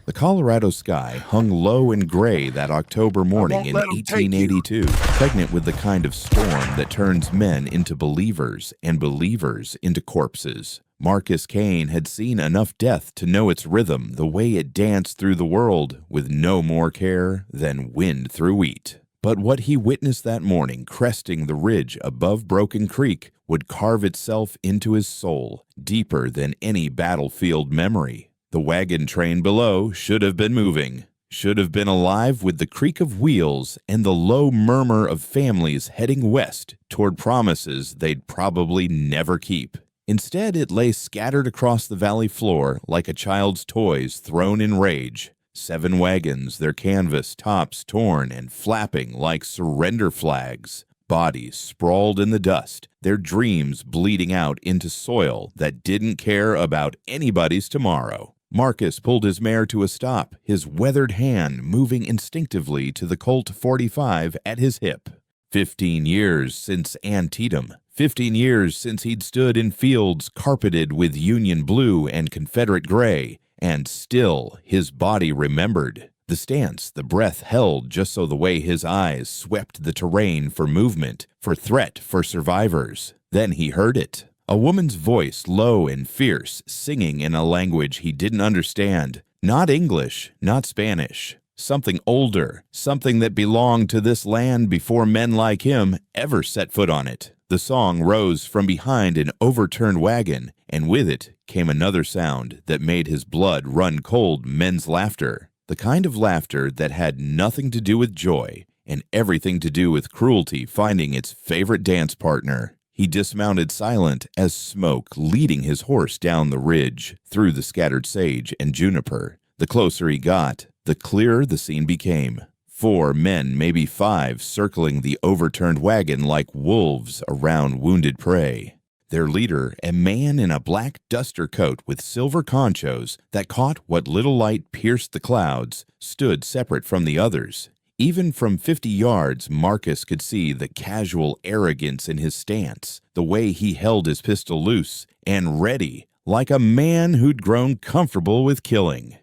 The Colorado sky hung low and gray that October morning in 1882, pregnant with the kind of storm that turns men into believers and believers into corpses. Marcus Kane had seen enough death to know its rhythm, the way it danced through the world, with no more care than wind through wheat. But what he witnessed that morning, cresting the ridge above Broken Creek, would carve itself into his soul, deeper than any battlefield memory. The wagon train below should have been moving, should have been alive with the creak of wheels and the low murmur of families heading west toward promises they'd probably never keep. Instead, it lay scattered across the valley floor like a child's toys thrown in rage. 7 wagons, their canvas tops torn and flapping like surrender flags. Bodies sprawled in the dust, their dreams bleeding out into soil that didn't care about anybody's tomorrow. Marcus pulled his mare to a stop, his weathered hand moving instinctively to the Colt .45 at his hip. 15 years since Antietam. 15 years since he'd stood in fields carpeted with Union blue and Confederate gray, and still his body remembered. The stance, the breath held just so the way his eyes swept the terrain for movement, for threat, for survivors. Then he heard it. A woman's voice, low and fierce, singing in a language he didn't understand. Not English, not Spanish. Something older, something that belonged to this land before men like him ever set foot on it. The song rose from behind an overturned wagon, and with it came another sound that made his blood run cold. Men's laughter. The kind of laughter that had nothing to do with joy and everything to do with cruelty finding its favorite dance partner. He dismounted silent as smoke leading his horse down the ridge, through the scattered sage and juniper. The closer he got, the clearer the scene became. 4 men, maybe 5, circling the overturned wagon like wolves around wounded prey. Their leader, a man in a black duster coat with silver conchos that caught what little light pierced the clouds, stood separate from the others. Even from 50 yards, Marcus could see the casual arrogance in his stance, the way he held his pistol loose and ready, like a man who'd grown comfortable with killing.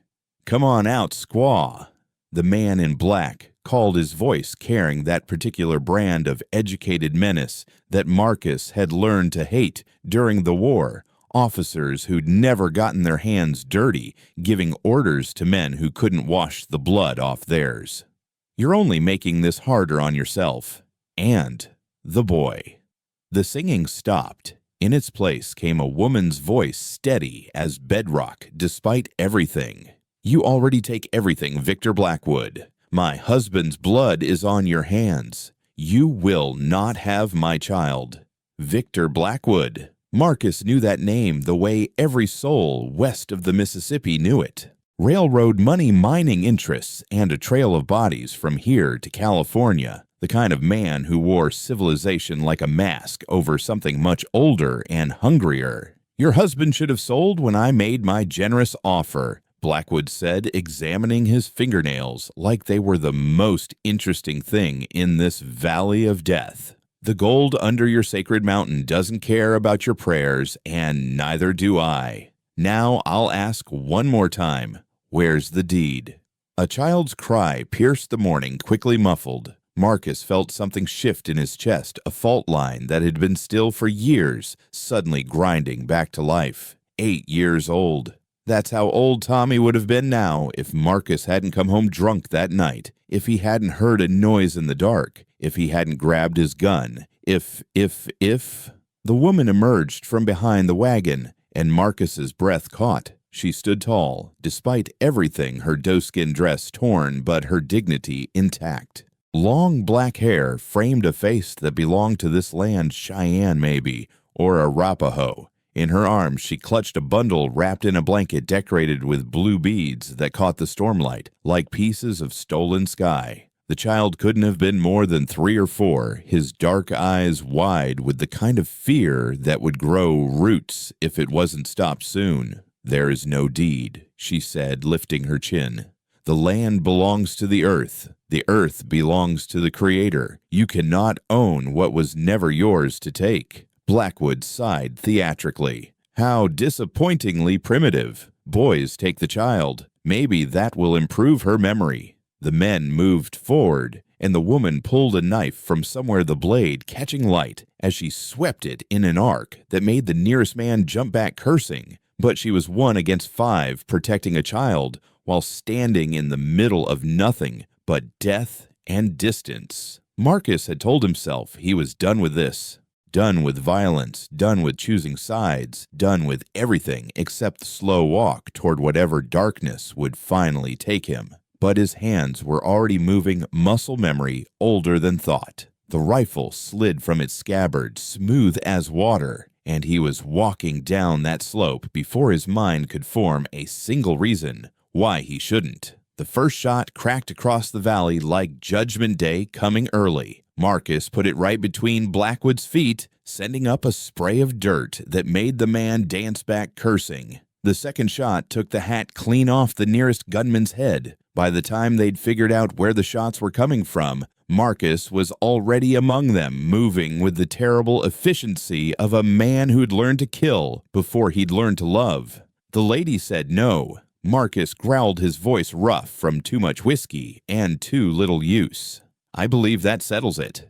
"Come on out, squaw," the man in black called, his voice carrying that particular brand of educated menace that Marcus had learned to hate during the war. Officers who'd never gotten their hands dirty, giving orders to men who couldn't wash the blood off theirs. "You're only making this harder on yourself and the boy." The singing stopped. In its place came a woman's voice, steady as bedrock despite everything. "You already take everything, Victor Blackwood. My husband's blood is on your hands. You will not have my child." Victor Blackwood. Marcus knew that name the way every soul west of the Mississippi knew it. Railroad money, mining interests, and a trail of bodies from here to California. The kind of man who wore civilization like a mask over something much older and hungrier. "Your husband should have sold when I made my generous offer," Blackwood said, examining his fingernails like they were the most interesting thing in this valley of death. "The gold under your sacred mountain doesn't care about your prayers, and neither do I. Now I'll ask one more time. Where's the deed?" A child's cry pierced the morning, quickly muffled. Marcus felt something shift in his chest, a fault line that had been still for years, suddenly grinding back to life. 8 years old. That's how old Tommy would have been now if Marcus hadn't come home drunk that night, if he hadn't heard a noise in the dark, if he hadn't grabbed his gun, if... The woman emerged from behind the wagon, and Marcus's breath caught. She stood tall, despite everything, her doeskin dress torn but her dignity intact. Long black hair framed a face that belonged to this land, Cheyenne maybe, or Arapaho. In her arms she clutched a bundle wrapped in a blanket decorated with blue beads that caught the stormlight, like pieces of stolen sky. The child couldn't have been more than 3 or 4, his dark eyes wide with the kind of fear that would grow roots if it wasn't stopped soon. "There is no deed," she said, lifting her chin. "The land belongs to the earth. The earth belongs to the Creator. You cannot own what was never yours to take." Blackwood sighed theatrically. How disappointingly primitive. Boys take the child. Maybe that will improve her memory. The men moved forward, and the woman pulled a knife from somewhere, the blade catching light as she swept it in an arc that made the nearest man jump back cursing. But she was 1 against 5, protecting a child while standing in the middle of nothing but death and distance. Marcus had told himself he was done with this. Done with violence, done with choosing sides, done with everything except the slow walk toward whatever darkness would finally take him. But his hands were already moving, muscle memory older than thought. The rifle slid from its scabbard, smooth as water, and he was walking down that slope before his mind could form a single reason why he shouldn't. The first shot cracked across the valley like Judgment Day coming early. Marcus put it right between Blackwood's feet, sending up a spray of dirt that made the man dance back cursing. The second shot took the hat clean off the nearest gunman's head. By the time they'd figured out where the shots were coming from, Marcus was already among them, moving with the terrible efficiency of a man who'd learned to kill before he'd learned to love. The lady said no. Marcus growled, his voice rough from too much whiskey and too little use. I believe that settles it.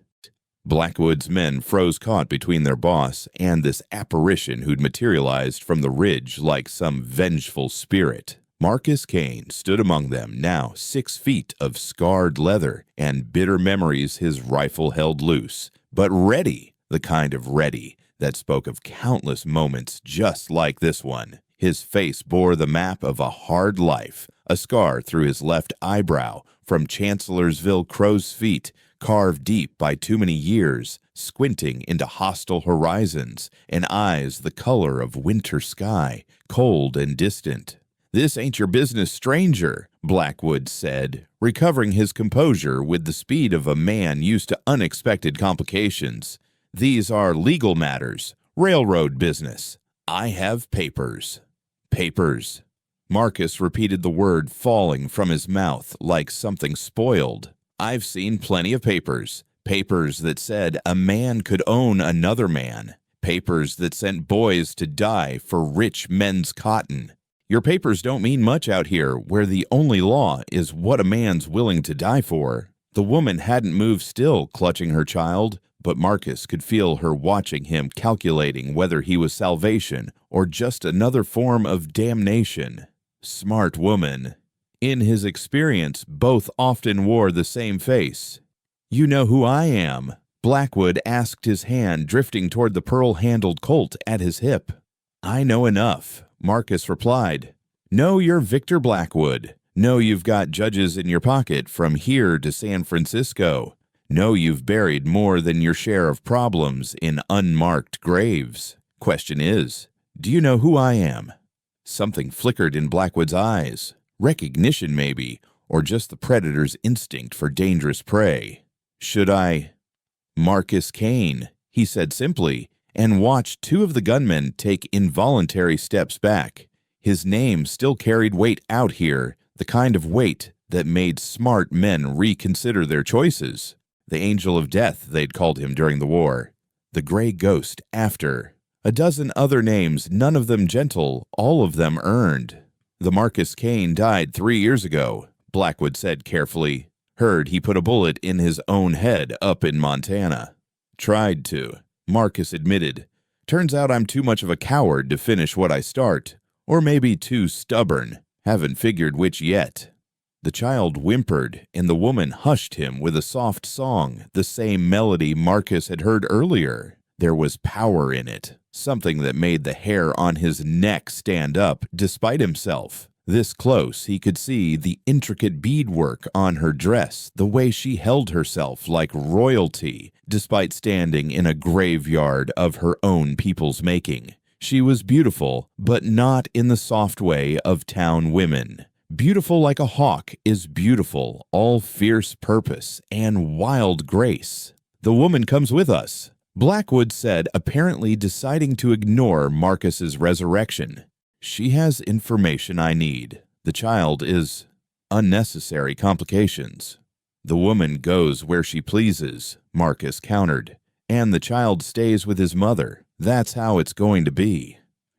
Blackwood's men froze, caught between their boss and this apparition who'd materialized from the ridge like some vengeful spirit. Marcus Kane stood among them, now 6 feet of scarred leather and bitter memories, his rifle held loose, but ready, the kind of ready that spoke of countless moments just like this one. His face bore the map of a hard life, a scar through his left eyebrow from Chancellorsville crow's feet, carved deep by too many years, squinting into hostile horizons, and eyes the color of winter sky, cold and distant. "This ain't your business, stranger," Blackwood said, recovering his composure with the speed of a man used to unexpected complications. "These are legal matters, railroad business. I have papers." Papers. Marcus repeated the word, falling from his mouth like something spoiled. "I've seen plenty of papers. Papers that said a man could own another man. Papers that sent boys to die for rich men's cotton. Your papers don't mean much out here, where the only law is what a man's willing to die for." The woman hadn't moved, still clutching her child, but Marcus could feel her watching him, calculating whether he was salvation or just another form of damnation. Smart woman. In his experience, both often wore the same face. "You know who I am?" Blackwood asked, his hand drifting toward the pearl-handled Colt at his hip. "I know enough," Marcus replied. "Know you're Victor Blackwood. Know you've got judges in your pocket from here to San Francisco. Know you've buried more than your share of problems in unmarked graves. Question is, do you know who I am?" Something flickered in Blackwood's eyes. Recognition, maybe, or just the predator's instinct for dangerous prey. "Should I?" "Marcus Kane," he said simply, and watched 2 of the gunmen take involuntary steps back. His name still carried weight out here, the kind of weight that made smart men reconsider their choices. The Angel of Death, they'd called him during the war. The Gray Ghost after. A dozen other names, none of them gentle, all of them earned. "The Marcus Kane died 3 years ago," Blackwood said carefully. "Heard he put a bullet in his own head up in Montana." "Tried to," Marcus admitted. "Turns out I'm too much of a coward to finish what I start. Or maybe too stubborn. Haven't figured which yet." The child whimpered, and the woman hushed him with a soft song, the same melody Marcus had heard earlier. There was power in it, something that made the hair on his neck stand up despite himself. This close, he could see the intricate beadwork on her dress, the way she held herself like royalty, despite standing in a graveyard of her own people's making. She was beautiful, but not in the soft way of town women. Beautiful like a hawk is beautiful, all fierce purpose and wild grace. "The woman comes with us," Blackwood said, apparently deciding to ignore Marcus's resurrection. "She has information I need. The child is unnecessary complications." "The woman goes where she pleases," Marcus countered, "and the child stays with his mother. That's how it's going to be."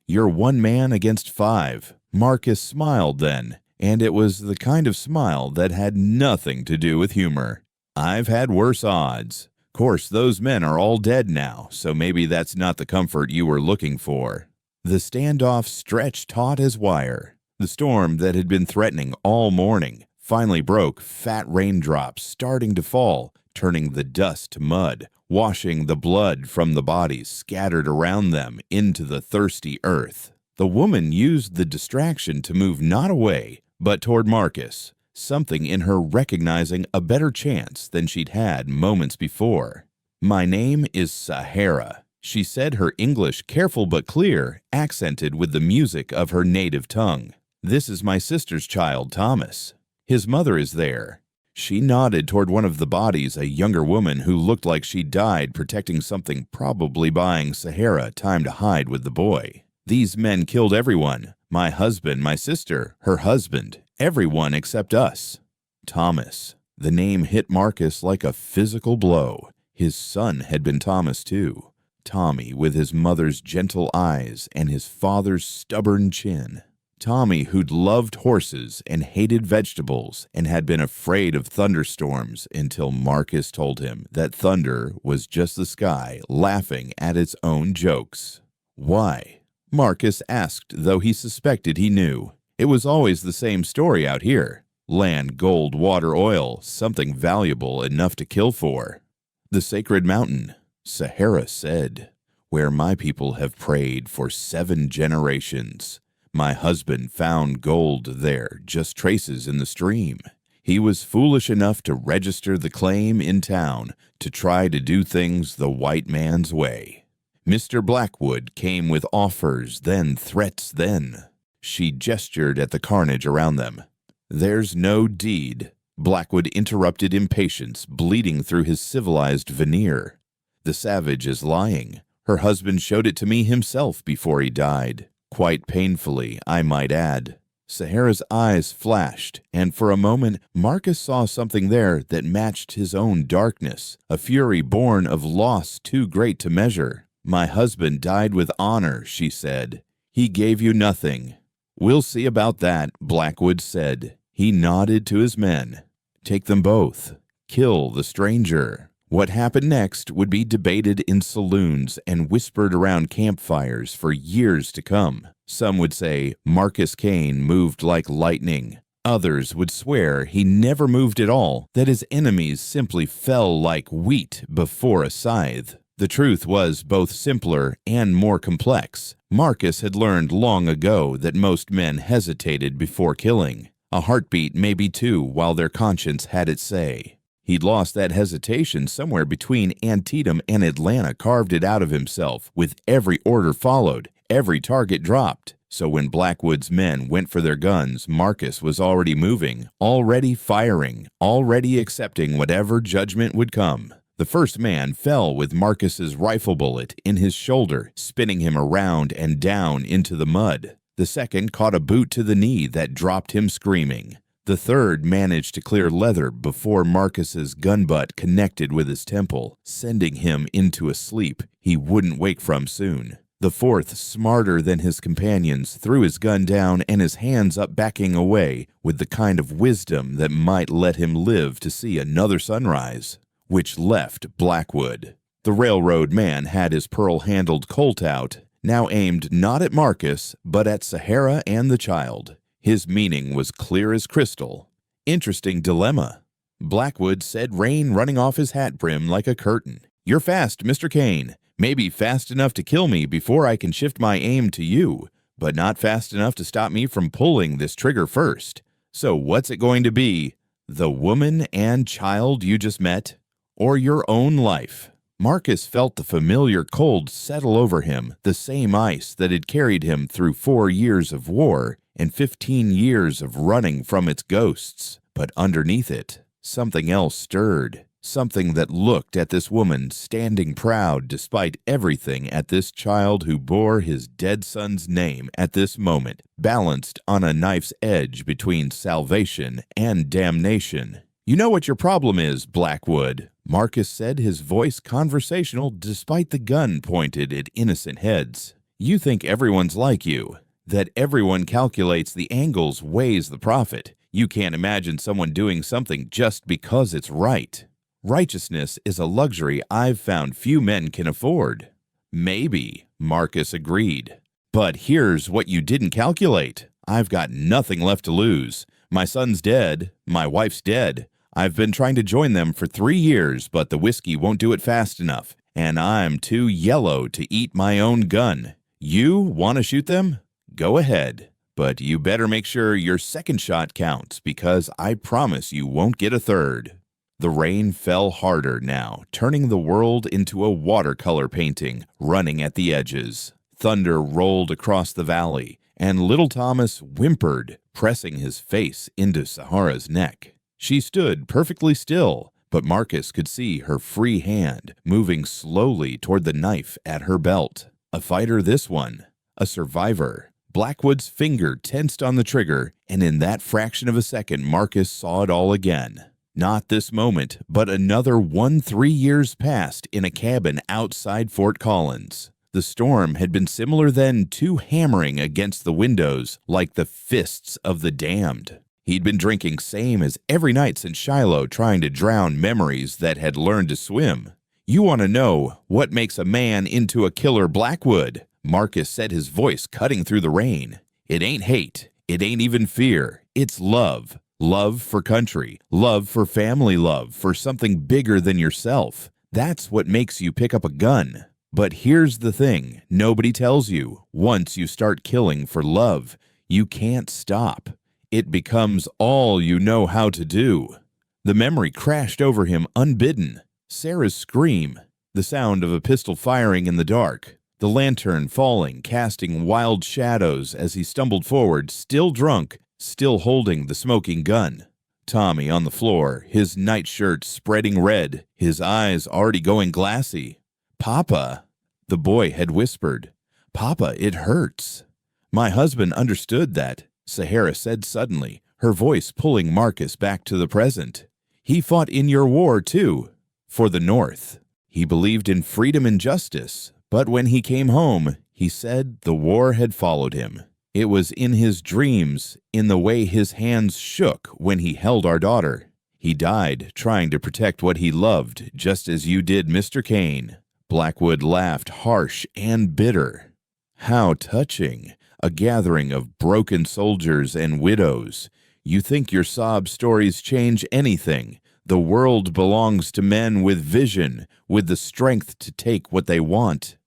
"You're 1 man against 5. Marcus smiled then, and it was the kind of smile that had nothing to do with humor. "I've had worse odds. Course, those men are all dead now, so maybe that's not the comfort you were looking for." The standoff stretched taut as wire. The storm that had been threatening all morning finally broke, fat raindrops starting to fall, turning the dust to mud, washing the blood from the bodies scattered around them into the thirsty earth. The woman used the distraction to move not away, but toward Marcus, something in her recognizing a better chance than she'd had moments before. "My name is Sahara," she said, her English careful but clear, accented with the music of her native tongue. "This is my sister's child, Thomas. His mother is there." She nodded toward one of the bodies, a younger woman who looked like she died protecting something, probably buying Sahara time to hide with the boy. "These men killed everyone. My husband, my sister, her husband, everyone except us." Thomas. The name hit Marcus like a physical blow. His son had been Thomas too. Tommy with his mother's gentle eyes and his father's stubborn chin. Tommy who'd loved horses and hated vegetables and had been afraid of thunderstorms until Marcus told him that thunder was just the sky laughing at its own jokes. Why? Marcus asked, though he suspected he knew. It was always the same story out here. Land, gold, water, oil, something valuable enough to kill for. "The sacred mountain," Sahara said, "where my people have prayed for 7 generations. My husband found gold there, just traces in the stream. He was foolish enough to register the claim in town to try to do things the white man's way. Mr. Blackwood came with offers, then threats, then." She gestured at the carnage around them. "There's no deed," Blackwood interrupted, impatience bleeding through his civilized veneer. "The savage is lying. Her husband showed it to me himself before he died. Quite painfully, I might add." Sahara's eyes flashed, and for a moment Marcus saw something there that matched his own darkness, a fury born of loss too great to measure. "My husband died with honor," she said. "He gave you nothing." "We'll see about that," Blackwood said. He nodded to his men. "Take them both. Kill the stranger." What happened next would be debated in saloons and whispered around campfires for years to come. Some would say Marcus Kane moved like lightning. Others would swear he never moved at all, that his enemies simply fell like wheat before a scythe. The truth was both simpler and more complex. Marcus had learned long ago that most men hesitated before killing. A heartbeat, maybe 2, while their conscience had its say. He'd lost that hesitation somewhere between Antietam and Atlanta, carved it out of himself, with every order followed, every target dropped. So when Blackwood's men went for their guns, Marcus was already moving, already firing, already accepting whatever judgment would come. The first man fell with Marcus's rifle bullet in his shoulder, spinning him around and down into the mud. The second caught a boot to the knee that dropped him screaming. The third managed to clear leather before Marcus's gun butt connected with his temple, sending him into a sleep he wouldn't wake from soon. The fourth, smarter than his companions, threw his gun down and his hands up, backing away with the kind of wisdom that might let him live to see another sunrise. Which left Blackwood. The railroad man had his pearl-handled Colt out, now aimed not at Marcus, but at Sahara and the child. His meaning was clear as crystal. Interesting dilemma. Blackwood said, rain running off his hat brim like a curtain. "You're fast, Mr. Kane. Maybe fast enough to kill me before I can shift my aim to you, but not fast enough to stop me from pulling this trigger first. So what's it going to be? The woman and child you just met? Or your own life?" Marcus felt the familiar cold settle over him, the same ice that had carried him through 4 years of war and 15 years of running from its ghosts. But underneath it, something else stirred, something that looked at this woman standing proud despite everything, at this child who bore his dead son's name at this moment, balanced on a knife's edge between salvation and damnation. "You know what your problem is, Blackwood," Marcus said, his voice conversational despite the gun pointed at innocent heads. "You think everyone's like you. that everyone calculates the angles, weighs the profit. You can't imagine someone doing something just because it's right. Righteousness is a luxury I've found few men can afford. Maybe, Marcus agreed. But here's what you didn't calculate. I've got nothing left to lose. My son's dead. My wife's dead. I've been trying to join them for 3 years, but the whiskey won't do it fast enough. And I'm too yellow to eat my own gun. You want to shoot them? Go ahead. But you better make sure your second shot counts, because I promise you won't get a third. The rain fell harder now, turning the world into a watercolor painting, running at the edges. Thunder rolled across the valley, and little Thomas whimpered, pressing his face into Sahara's neck. She stood perfectly still, but Marcus could see her free hand moving slowly toward the knife at her belt. A fighter, this one. A survivor. Blackwood's finger tensed on the trigger, and in that fraction of a second, Marcus saw it all again. Not this moment, but another 3 years past in a cabin outside Fort Collins. The storm had been similar then to hammering against the windows like the fists of the damned. He'd been drinking same as every night since Shiloh, trying to drown memories that had learned to swim. You want to know what makes a man into a killer, Blackwood? Marcus said, his voice cutting through the rain. It ain't hate. It ain't even fear. It's love. Love for country. Love for family love, for something bigger than yourself. That's what makes you pick up a gun. But here's the thing nobody tells you. Once you start killing for love, you can't stop. It becomes all you know how to do. The memory crashed over him unbidden. Sarah's scream, the sound of a pistol firing in the dark, the lantern falling, casting wild shadows as he stumbled forward, still drunk, still holding the smoking gun. Tommy on the floor, his nightshirt spreading red, his eyes already going glassy. "Papa," the boy had whispered. "Papa, it hurts." My husband understood that, Sahara said suddenly, her voice pulling Marcus back to the present. He fought in your war, too, for the North. He believed in freedom and justice, but when he came home, he said the war had followed him. It was in his dreams, in the way his hands shook when he held our daughter. He died trying to protect what he loved, just as you did, Mr. Kane. Blackwood laughed, harsh and bitter. How touching, a gathering of broken soldiers and widows. You think your sob stories change anything. The world belongs to men with vision, with the strength to take what they want.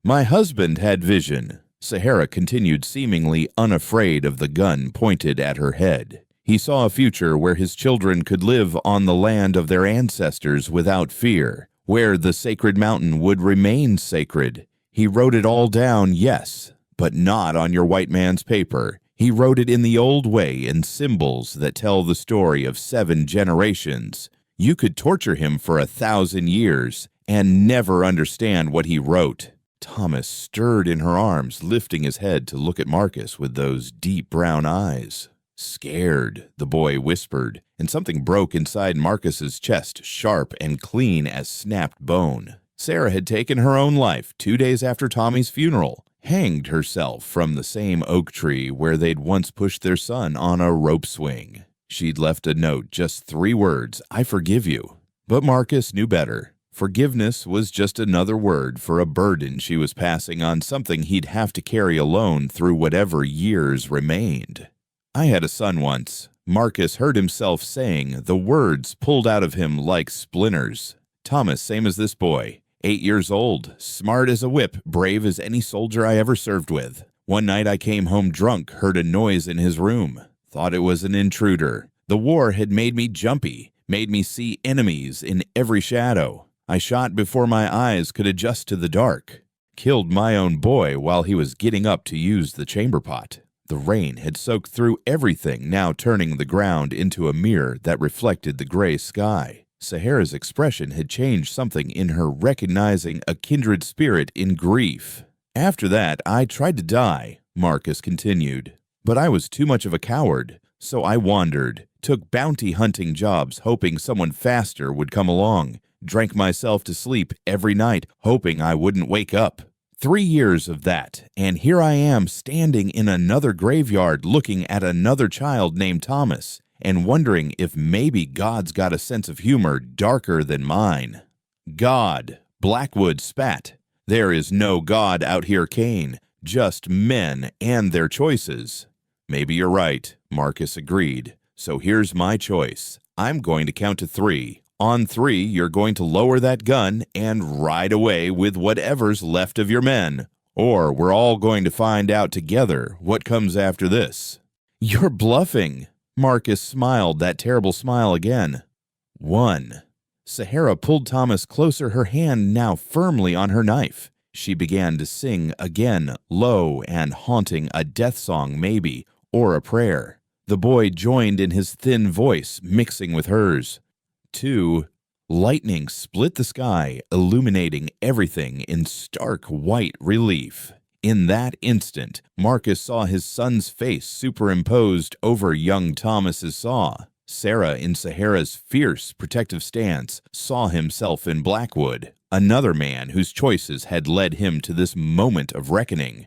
My husband had vision, Sahara continued, seemingly unafraid of the gun pointed at her head. He saw a future where his children could live on the land of their ancestors without fear, where the sacred mountain would remain sacred. He wrote it all down, yes, but not on your white man's paper. He wrote it in the old way, in symbols that tell the story of 7 generations. You could torture him for 1,000 years and never understand what he wrote. Thomas stirred in her arms, lifting his head to look at Marcus with those deep brown eyes. "Scared," the boy whispered, and something broke inside Marcus's chest, sharp and clean as snapped bone. Sarah had taken her own life 2 days after Tommy's funeral, hanged herself from the same oak tree where they'd once pushed their son on a rope swing. She'd left a note, just 3 words, "I forgive you." But Marcus knew better. Forgiveness was just another word for a burden she was passing on, something he'd have to carry alone through whatever years remained. "I had a son once," Marcus heard himself saying, the words pulled out of him like splinters. Thomas, same as this boy, 8 years old, smart as a whip, brave as any soldier I ever served with. One night I came home drunk, heard a noise in his room, thought it was an intruder. The war had made me jumpy, made me see enemies in every shadow. I shot before my eyes could adjust to the dark. Killed my own boy while he was getting up to use the chamber pot. The rain had soaked through everything, now turning the ground into a mirror that reflected the gray sky. Sahara's expression had changed something in her, recognizing a kindred spirit in grief. "After that, I tried to die," Marcus continued. "But I was too much of a coward, so I wandered, took bounty hunting jobs, hoping someone faster would come along. Drank myself to sleep every night, hoping I wouldn't wake up. 3 years of that, and here I am standing in another graveyard looking at another child named Thomas and wondering if maybe God's got a sense of humor darker than mine. God, Blackwood spat. There is no God out here, Cain, just men and their choices. Maybe you're right, Marcus agreed. So here's my choice. I'm going to count to 3. On 3, you're going to lower that gun and ride away with whatever's left of your men. Or we're all going to find out together what comes after this. You're bluffing. Marcus smiled that terrible smile again. 1. Sahara pulled Thomas closer, her hand now firmly on her knife. She began to sing again, low and haunting, a death song maybe, or a prayer. The boy joined in his thin voice, mixing with hers. 2. Lightning split the sky, illuminating everything in stark white relief. In that instant, Marcus saw his son's face superimposed over young Thomas's saw. Sarah, in Sahara's fierce, protective stance, saw himself in Blackwood, another man whose choices had led him to this moment of reckoning.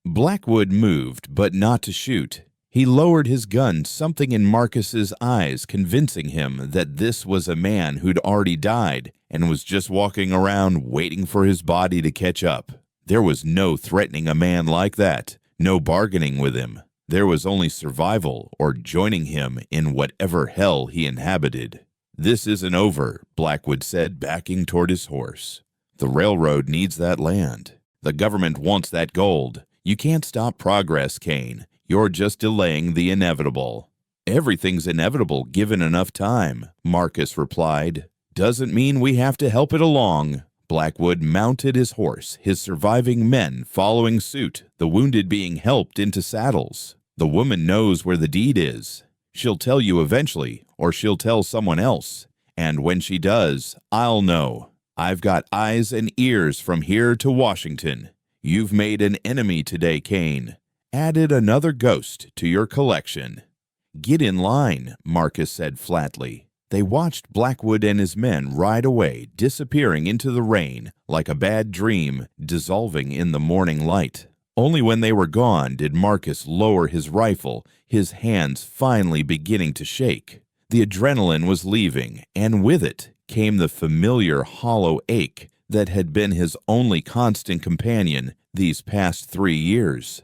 Blackwood moved, but not to shoot. He lowered his gun, something in Marcus's eyes convincing him that this was a man who'd already died and was just walking around waiting for his body to catch up. There was no threatening a man like that, no bargaining with him. There was only survival or joining him in whatever hell he inhabited. This isn't over, Blackwood said, backing toward his horse. The railroad needs that land. The government wants that gold. You can't stop progress, Cain. You're just delaying the inevitable. Everything's inevitable given enough time, Marcus replied. Doesn't mean we have to help it along. Blackwood mounted his horse, his surviving men following suit, the wounded being helped into saddles. The woman knows where the deed is. She'll tell you eventually, or she'll tell someone else. And when she does, I'll know. I've got eyes and ears from here to Washington. You've made an enemy today, Cain. Added another ghost to your collection. Get in line, Marcus said flatly. They watched Blackwood and his men ride away, disappearing into the rain like a bad dream, dissolving in the morning light. Only when they were gone did Marcus lower his rifle, his hands finally beginning to shake. The adrenaline was leaving, and with it came the familiar hollow ache that had been his only constant companion these past 3 years.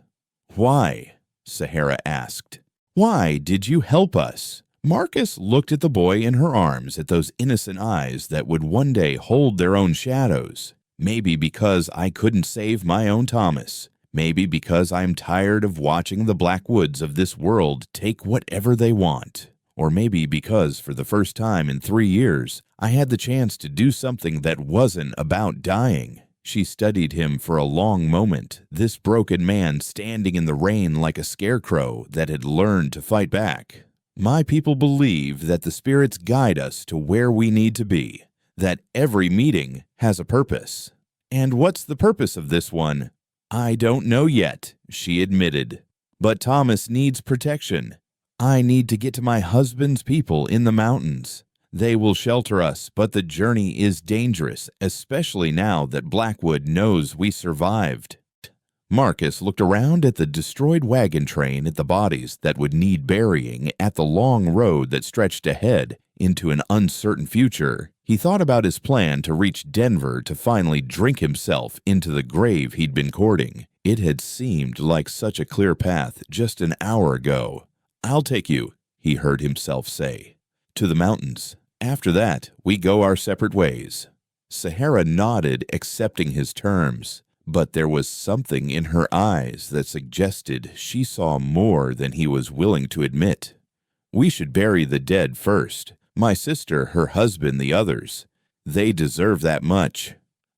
Why? Sahara asked. Why did you help us? Marcus looked at the boy in her arms, at those innocent eyes that would one day hold their own shadows. Maybe because I couldn't save my own Thomas. Maybe because I'm tired of watching the Blackwoods of this world take whatever they want. Or maybe because for the first time in 3 years, I had the chance to do something that wasn't about dying. She studied him for a long moment, this broken man standing in the rain like a scarecrow that had learned to fight back. My people believe that the spirits guide us to where we need to be, that every meeting has a purpose. And what's the purpose of this one? I don't know yet, she admitted. But Thomas needs protection. I need to get to my husband's people in the mountains. They will shelter us, but the journey is dangerous, especially now that Blackwood knows we survived. Marcus looked around at the destroyed wagon train, at the bodies that would need burying, at the long road that stretched ahead into an uncertain future. He thought about his plan to reach Denver to finally drink himself into the grave he'd been courting. It had seemed like such a clear path just an hour ago. I'll take you, he heard himself say, to the mountains. After that, we go our separate ways. Sahara nodded, accepting his terms. But there was something in her eyes that suggested she saw more than he was willing to admit. We should bury the dead first. My sister, her husband, the others. They deserve that much.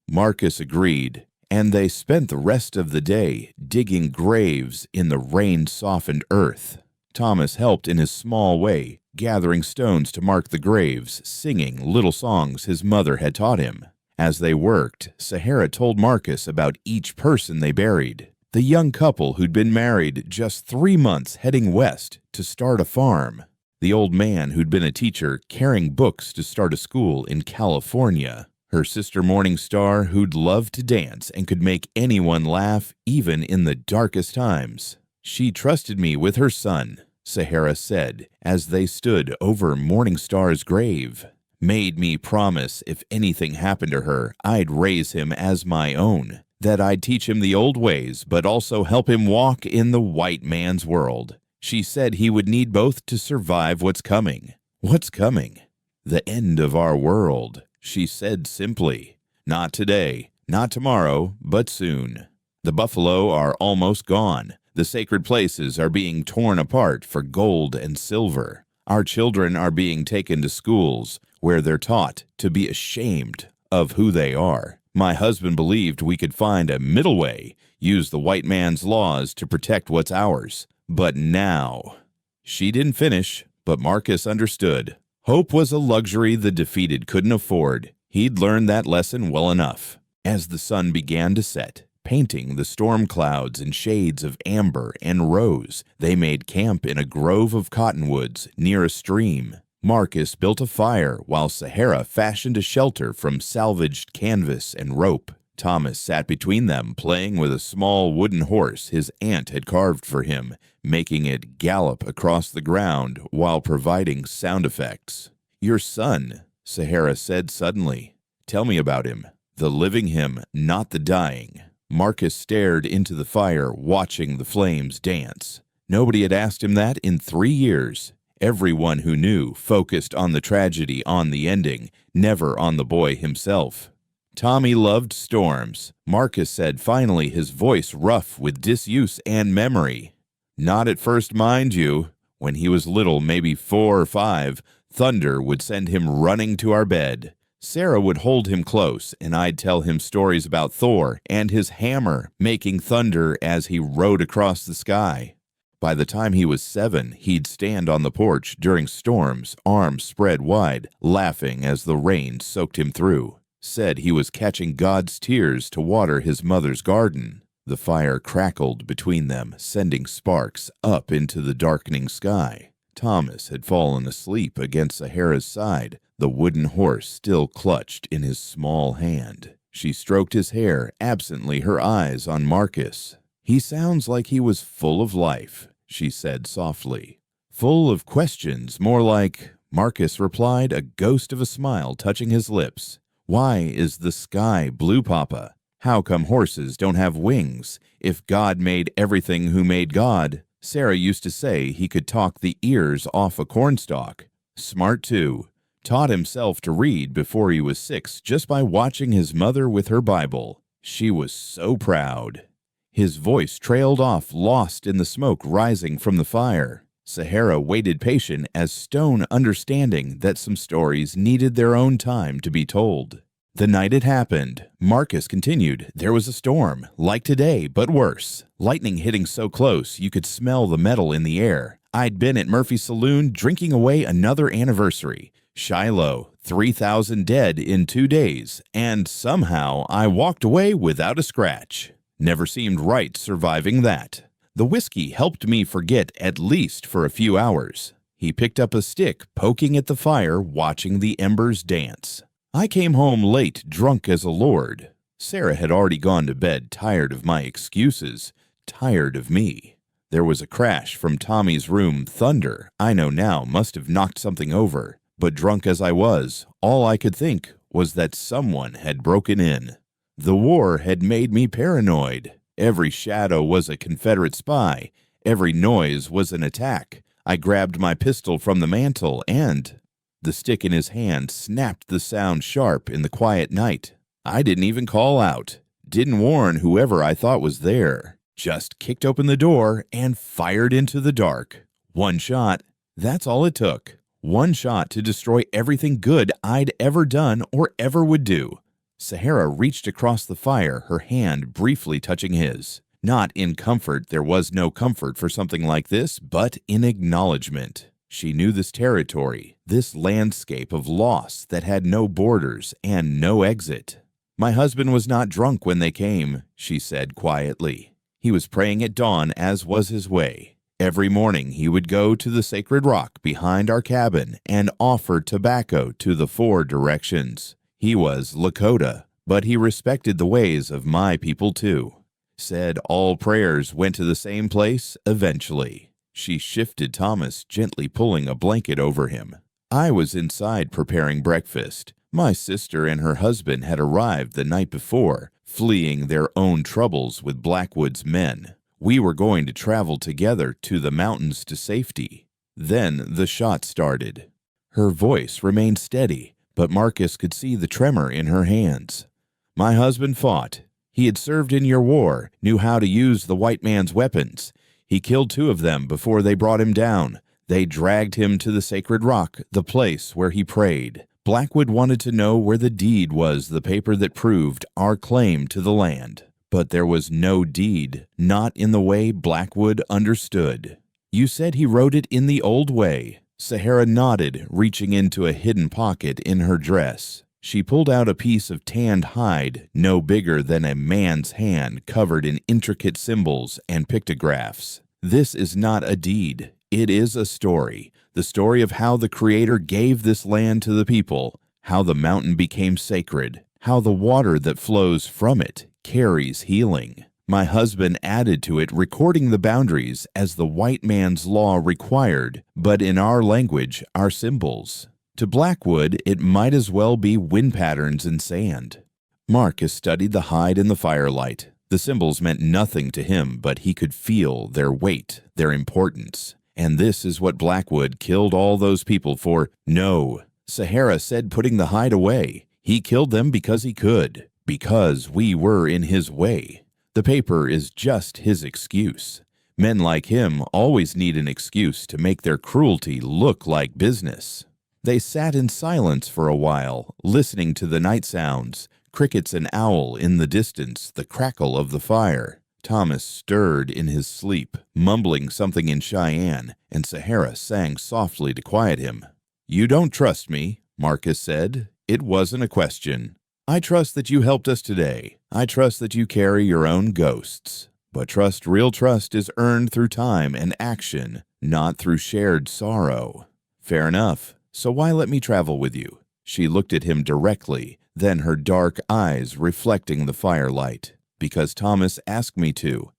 Marcus agreed, and they spent the rest of the day digging graves in the rain-softened earth. Thomas helped in his small way, gathering stones to mark the graves, singing little songs his mother had taught him. As they worked, Sahara told Marcus about each person they buried. The young couple who'd been married just 3 months heading west to start a farm. The old man who'd been a teacher carrying books to start a school in California. Her sister Morning Star, who'd love to dance and could make anyone laugh even in the darkest times. She trusted me with her son, Sahara said as they stood over Morning Star's grave. Made me promise if anything happened to her, I'd raise him as my own, that I'd teach him the old ways but also help him walk in the white man's world. She said he would need both to survive what's coming. What's coming? The end of our world, she said simply. Not today, not tomorrow, but soon. The buffalo are almost gone. The sacred places are being torn apart for gold and silver. Our children are being taken to schools where they're taught to be ashamed of who they are. My husband believed we could find a middle way, use the white man's laws to protect what's ours. But now... She didn't finish, but Marcus understood. Hope was a luxury the defeated couldn't afford. He'd learned that lesson well enough. As the sun began to set, painting the storm clouds in shades of amber and rose, they made camp in a grove of cottonwoods near a stream. Marcus built a fire while Sahara fashioned a shelter from salvaged canvas and rope. Thomas sat between them, playing with a small wooden horse his aunt had carved for him, making it gallop across the ground while providing sound effects. "Your son," Sahara said suddenly. "Tell me about him. The living him, not the dying." Marcus stared into the fire, watching the flames dance. Nobody had asked him that in 3 years. Everyone who knew focused on the tragedy, on the ending, never on the boy himself. Tommy loved storms, Marcus said finally, his voice rough with disuse and memory. Not at first, mind you. When he was little, maybe 4 or 5, thunder would send him running to our bed. Sarah would hold him close, and I'd tell him stories about Thor and his hammer making thunder as he rode across the sky. By the time he was 7, he'd stand on the porch during storms, arms spread wide, laughing as the rain soaked him through. Said he was catching God's tears to water his mother's garden. The fire crackled between them, sending sparks up into the darkening sky. Thomas had fallen asleep against Sahara's side, the wooden horse still clutched in his small hand. She stroked his hair, absently, her eyes on Marcus. "He sounds like he was full of life," she said softly. "Full of questions, more like," Marcus replied, a ghost of a smile touching his lips. "Why is the sky blue, Papa? How come horses don't have wings? If God made everything who made God?" Sarah used to say he could talk the ears off a cornstalk. Smart, too. Taught himself to read before he was 6 just by watching his mother with her Bible. She was so proud. His voice trailed off, lost in the smoke rising from the fire. Sahara waited patient as stone, understanding that some stories needed their own time to be told. The night it happened, Marcus continued, there was a storm, like today, but worse. Lightning hitting so close you could smell the metal in the air. I'd been at Murphy's Saloon drinking away another anniversary. Shiloh, 3,000 dead in 2 days, and somehow I walked away without a scratch. Never seemed right surviving that. The whiskey helped me forget at least for a few hours. He picked up a stick, poking at the fire, watching the embers dance. I came home late, drunk as a lord. Sarah had already gone to bed, tired of my excuses, tired of me. There was a crash from Tommy's room, thunder, I know now, must have knocked something over. But drunk as I was, all I could think was that someone had broken in. The war had made me paranoid. Every shadow was a Confederate spy. Every noise was an attack. I grabbed my pistol from the mantel and... The stick in his hand snapped the sound sharp in the quiet night. I didn't even call out. Didn't warn whoever I thought was there. Just kicked open the door and fired into the dark. 1 shot. That's all it took. 1 shot to destroy everything good I'd ever done or ever would do. Sahara reached across the fire, her hand briefly touching his. Not in comfort, there was no comfort for something like this, but in acknowledgement. She knew this territory, this landscape of loss that had no borders and no exit. My husband was not drunk when they came, she said quietly. He was praying at dawn as was his way. Every morning he would go to the sacred rock behind our cabin and offer tobacco to the 4 directions. He was Lakota, but he respected the ways of my people too. Said all prayers went to the same place eventually. She shifted Thomas, gently pulling a blanket over him. I was inside preparing breakfast. My sister and her husband had arrived the night before, fleeing their own troubles with Blackwood's men. We were going to travel together to the mountains to safety. Then the shot started. Her voice remained steady, but Marcus could see the tremor in her hands. My husband fought. He had served in your war, knew how to use the white man's weapons. He killed 2 of them before they brought him down. They dragged him to the sacred rock, the place where he prayed. Blackwood wanted to know where the deed was, the paper that proved our claim to the land. But there was no deed, not in the way Blackwood understood. You said he wrote it in the old way. Sahara nodded, reaching into a hidden pocket in her dress. She pulled out a piece of tanned hide, no bigger than a man's hand, covered in intricate symbols and pictographs. This is not a deed. It is a story. The story of how the Creator gave this land to the people, how the mountain became sacred, how the water that flows from it carries healing. My husband added to it, recording the boundaries as the white man's law required, but in our language, our symbols. To Blackwood, it might as well be wind patterns in sand. Marcus studied the hide in the firelight. The symbols meant nothing to him, but he could feel their weight, their importance. And this is what Blackwood killed all those people for. No, Sahara said, putting the hide away. He killed them because he could, because we were in his way. The paper is just his excuse. Men like him always need an excuse to make their cruelty look like business. They sat in silence for a while, listening to the night sounds, crickets and owl in the distance, the crackle of the fire. Thomas stirred in his sleep, mumbling something in Cheyenne, and Sahara sang softly to quiet him. You don't trust me, Marcus said. It wasn't a question. I trust that you helped us today. I trust that you carry your own ghosts. But real trust is earned through time and action, not through shared sorrow. Fair enough. So why let me travel with you? She looked at him directly, then her dark eyes reflecting the firelight. Because Thomas asked me to.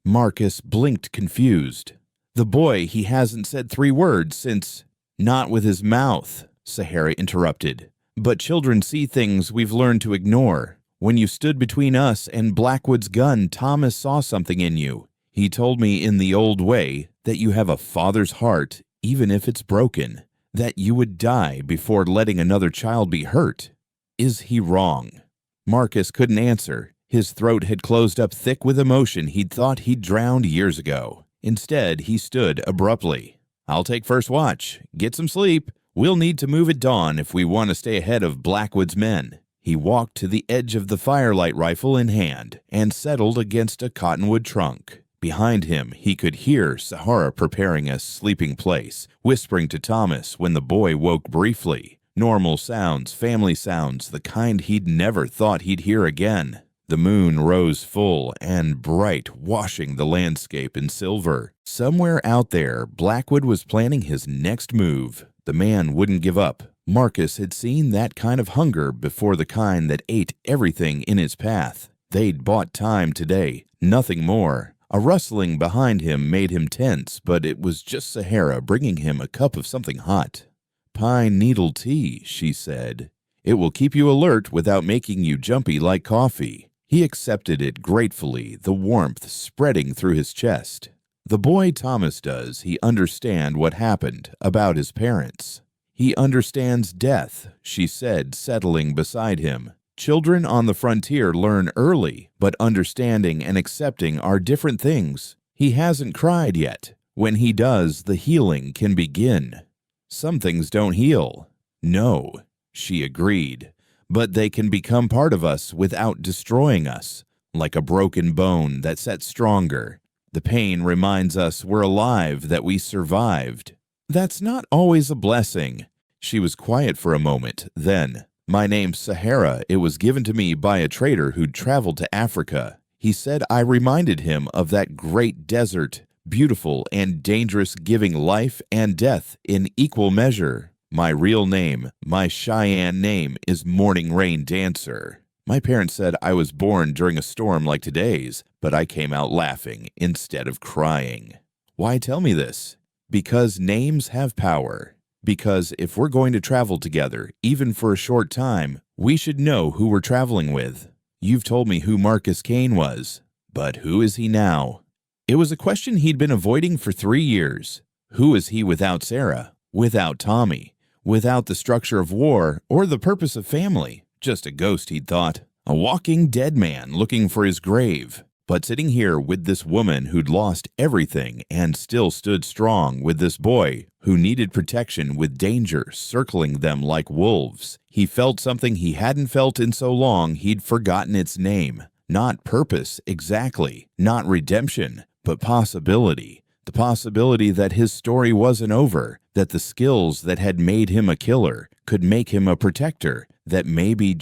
Marcus blinked confused. The boy, he hasn't said 3 words since. Not with his mouth, Sahara interrupted. But children see things we've learned to ignore. When you stood between us and Blackwood's gun, Thomas saw something in you. He told me in the old way that you have a father's heart, even if it's broken. That you would die before letting another child be hurt. Is he wrong? Marcus couldn't answer. His throat had closed up thick with emotion he'd thought he'd drowned years ago. Instead, he stood abruptly. I'll take first watch. Get some sleep. We'll need to move at dawn if we want to stay ahead of Blackwood's men. He walked to the edge of the firelight, rifle in hand, and settled against a cottonwood trunk. Behind him, he could hear Sahara preparing a sleeping place, whispering to Thomas when the boy woke briefly. Normal sounds, family sounds, the kind he'd never thought he'd hear again. The moon rose full and bright, washing the landscape in silver. Somewhere out there, Blackwood was planning his next move. The man wouldn't give up. Marcus had seen that kind of hunger before, the kind that ate everything in its path. They'd bought time today, nothing more. A rustling behind him made him tense, but it was just Sahara bringing him a cup of something hot. Pine needle tea, she said. It will keep you alert without making you jumpy like coffee. He accepted it gratefully, the warmth spreading through his chest. The boy Thomas does, he understand what happened about his parents. He understands death, she said, settling beside him. Children on the frontier learn early, but understanding and accepting are different things. He hasn't cried yet. When he does, the healing can begin. Some things don't heal. No, she agreed. But they can become part of us without destroying us, like a broken bone that sets stronger. The pain reminds us we're alive, that we survived. That's not always a blessing. She was quiet for a moment, then, my name's Sahara. It was given to me by a trader who'd traveled to Africa. He said I reminded him of that great desert, beautiful and dangerous, giving life and death in equal measure. My real name, my Cheyenne name, is Morning Rain Dancer. My parents said I was born during a storm like today's, but I came out laughing instead of crying. Why tell me this? Because names have power. Because if we're going to travel together, even for a short time, we should know who we're traveling with. You've told me who Marcus Kane was, but who is he now? It was a question he'd been avoiding for 3 years. Who is he without Sarah, without Tommy, without the structure of war or the purpose of family? Just a ghost, he'd thought. A walking dead man looking for his grave. But sitting here with this woman who'd lost everything and still stood strong, with this boy who needed protection with danger circling them like wolves, he felt something he hadn't felt in so long he'd forgotten its name. Not purpose, exactly. Not redemption, but possibility. The possibility that his story wasn't over, that the skills that had made him a killer could make him a protector, that maybe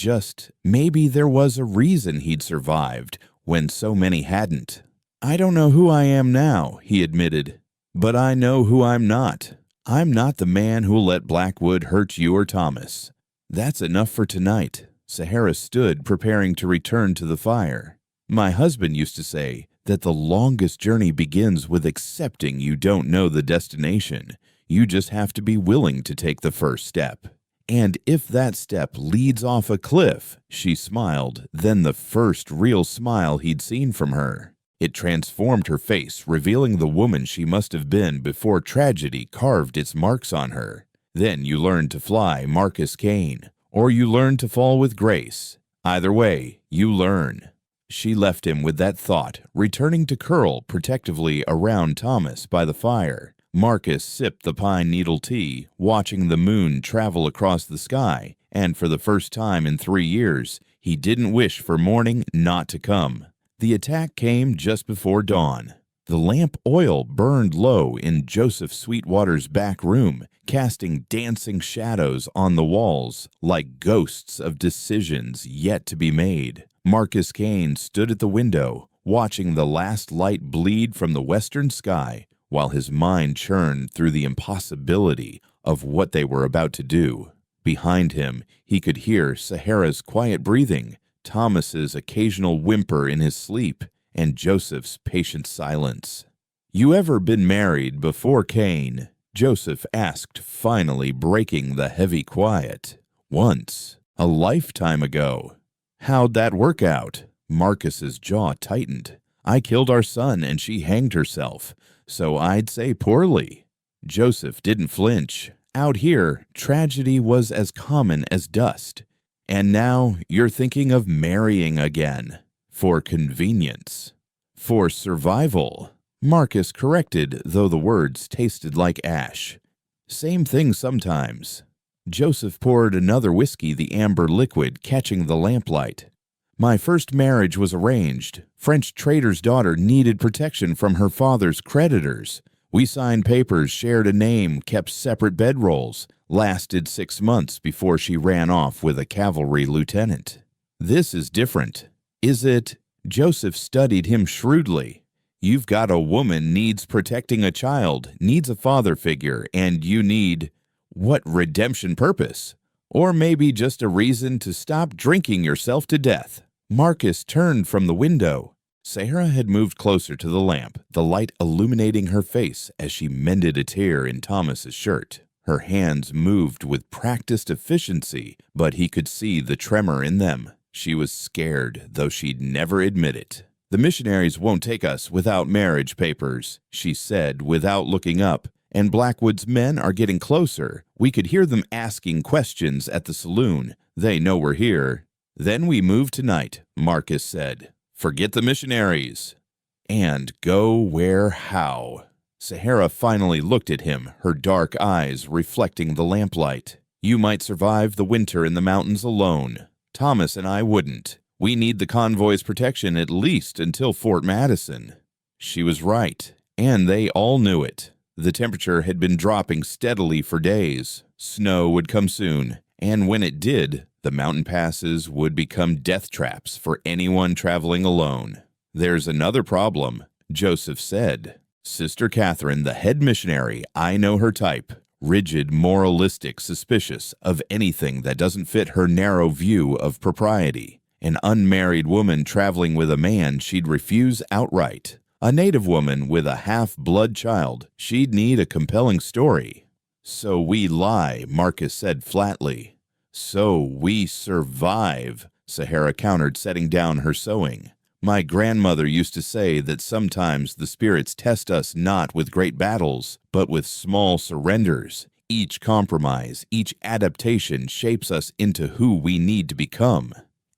there was a reason he'd survived when so many hadn't. I don't know who I am now, he admitted, but I know who I'm not. I'm not the man who'll let Blackwood hurt you or Thomas. That's enough for tonight. Sahara stood, preparing to return to the fire. My husband used to say that the longest journey begins with accepting you don't know the destination. You just have to be willing to take the first step. And if that step leads off a cliff, she smiled, then the first real smile he'd seen from her. It transformed her face, revealing the woman she must have been before tragedy carved its marks on her. Then you learn to fly, Marcus Kane, or you learn to fall with grace. Either way, you learn. She left him with that thought, returning to curl protectively around Thomas by the fire. Marcus sipped the pine needle tea, watching the moon travel across the sky, and for the first time in 3 years, he didn't wish for morning not to come. The attack came just before dawn. The lamp oil burned low in Joseph Sweetwater's back room, casting dancing shadows on the walls, like ghosts of decisions yet to be made. Marcus Kane stood at the window, watching the last light bleed from the western sky, while his mind churned through the impossibility of what they were about to do. Behind him, he could hear Sahara's quiet breathing, Thomas's occasional whimper in his sleep, and Joseph's patient silence. "You ever been married before, Kane?" Joseph asked, finally breaking the heavy quiet. "Once. A lifetime ago." "How'd that work out?" Marcus's jaw tightened. "I killed our son and she hanged herself. So I'd say poorly." Joseph didn't flinch. Out here, tragedy was as common as dust. "And now you're thinking of marrying again. For convenience. For survival." Marcus corrected, though the words tasted like ash. "Same thing sometimes." Joseph poured another whiskey, the amber liquid catching the lamplight. "My first marriage was arranged. French trader's daughter needed protection from her father's creditors. We signed papers, shared a name, kept separate bedrolls. Lasted 6 months before she ran off with a cavalry lieutenant. This is different. Is it?" Joseph studied him shrewdly. "You've got a woman needs protecting a child, needs a father figure, and you need what redemption purpose? Or maybe just a reason to stop drinking yourself to death." Marcus turned from the window. Sahara had moved closer to the lamp, the light illuminating her face as she mended a tear in Thomas's shirt. Her hands moved with practiced efficiency, but he could see the tremor in them. She was scared, though she'd never admit it. "The missionaries won't take us without marriage papers," she said without looking up, "and Blackwood's men are getting closer. We could hear them asking questions at the saloon. They know we're here." "Then we move tonight," Marcus said. "Forget the missionaries." "And go where how?" Sahara finally looked at him, her dark eyes reflecting the lamplight. "You might survive the winter in the mountains alone. Thomas and I wouldn't. We need the convoy's protection at least until Fort Madison." She was right, and they all knew it. The temperature had been dropping steadily for days. Snow would come soon, and when it did, the mountain passes would become death traps for anyone traveling alone. "There's another problem," Joseph said. "Sister Catherine, the head missionary, I know her type. rigid, moralistic, suspicious of anything that doesn't fit her narrow view of propriety. An unmarried woman traveling with a man she'd refuse outright. A native woman with a half-blood child, she'd need a compelling story. "So we lie," Marcus said flatly. "So we survive," Sahara countered, setting down her sewing. "My grandmother used to say that sometimes the spirits test us not with great battles, but with small surrenders. Each compromise, each adaptation shapes us into who we need to become."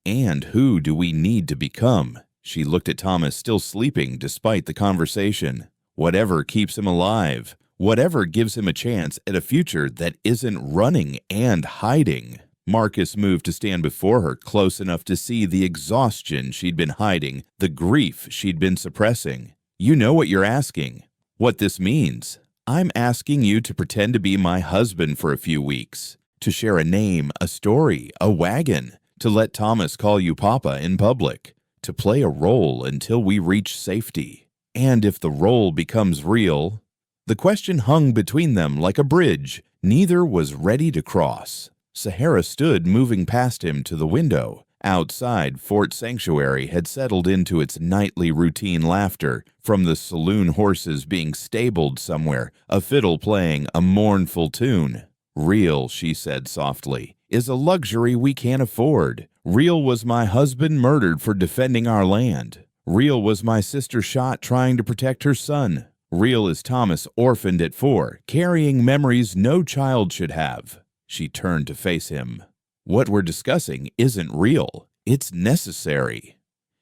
And who do we need to become? She looked at Thomas, still sleeping despite the conversation. Whatever keeps him alive. Whatever gives him a chance at a future that isn't running and hiding. Marcus moved to stand before her, close enough to see the exhaustion she'd been hiding, the grief she'd been suppressing. "You know what you're asking. What this means. I'm asking you to pretend to be my husband for a few weeks. To share a name, a story, a wagon. To let Thomas call you Papa in public. To play a role until we reach safety. And if the role becomes real..." The question hung between them like a bridge. Neither was ready to cross. Sahara stood, moving past him to the window. Outside, Fort Sanctuary had settled into its nightly routine laughter, from the saloon horses being stabled somewhere, a fiddle playing a mournful tune. "Real," she said softly, "is a luxury we can't afford. Real was my husband murdered for defending our land. Real was my sister shot trying to protect her son. Real is Thomas orphaned at 4, carrying memories no child should have." She turned to face him. "What we're discussing isn't real. It's necessary."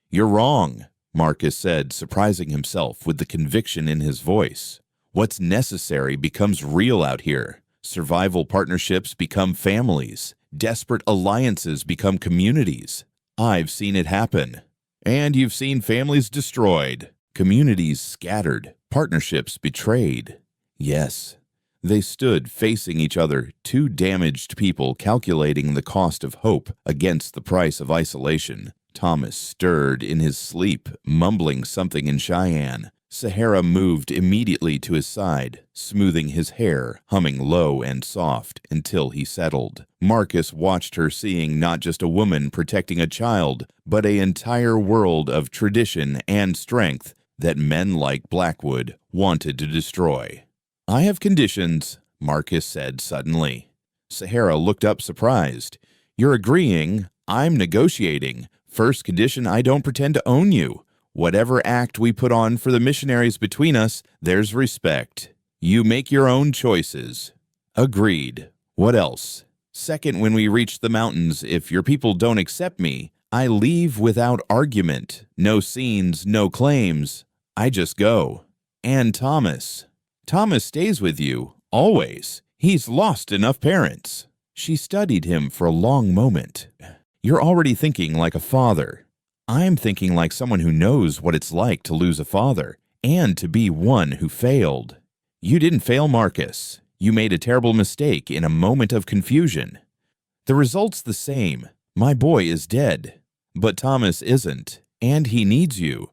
"You're wrong," Marcus said, surprising himself with the conviction in his voice. "What's necessary becomes real out here. Survival partnerships become families. Desperate alliances become communities. I've seen it happen. And you've seen families destroyed, communities scattered, partnerships betrayed." Yes. They stood facing each other, two damaged people calculating the cost of hope against the price of isolation. Thomas stirred in his sleep, mumbling something in Cheyenne. Sahara moved immediately to his side, smoothing his hair, humming low and soft until he settled. Marcus watched her, seeing not just a woman protecting a child, but an entire world of tradition and strength that men like Blackwood wanted to destroy. "I have conditions," Marcus said suddenly. Sahara looked up surprised. "You're agreeing. I'm negotiating. First condition, I don't pretend to own you. Whatever act we put on for the missionaries between us, there's respect. You make your own choices." "Agreed. What else?" "Second, when we reach the mountains, if your people don't accept me, I leave without argument. No scenes, no claims. I just go. And Thomas. Thomas stays with you, always. He's lost enough parents." She studied him for a long moment. "You're already thinking like a father. I'm thinking like someone who knows what it's like to lose a father, and to be one who failed. You didn't fail, Marcus. You made a terrible mistake in a moment of confusion. The result's the same. My boy is dead. But Thomas isn't, and he needs you."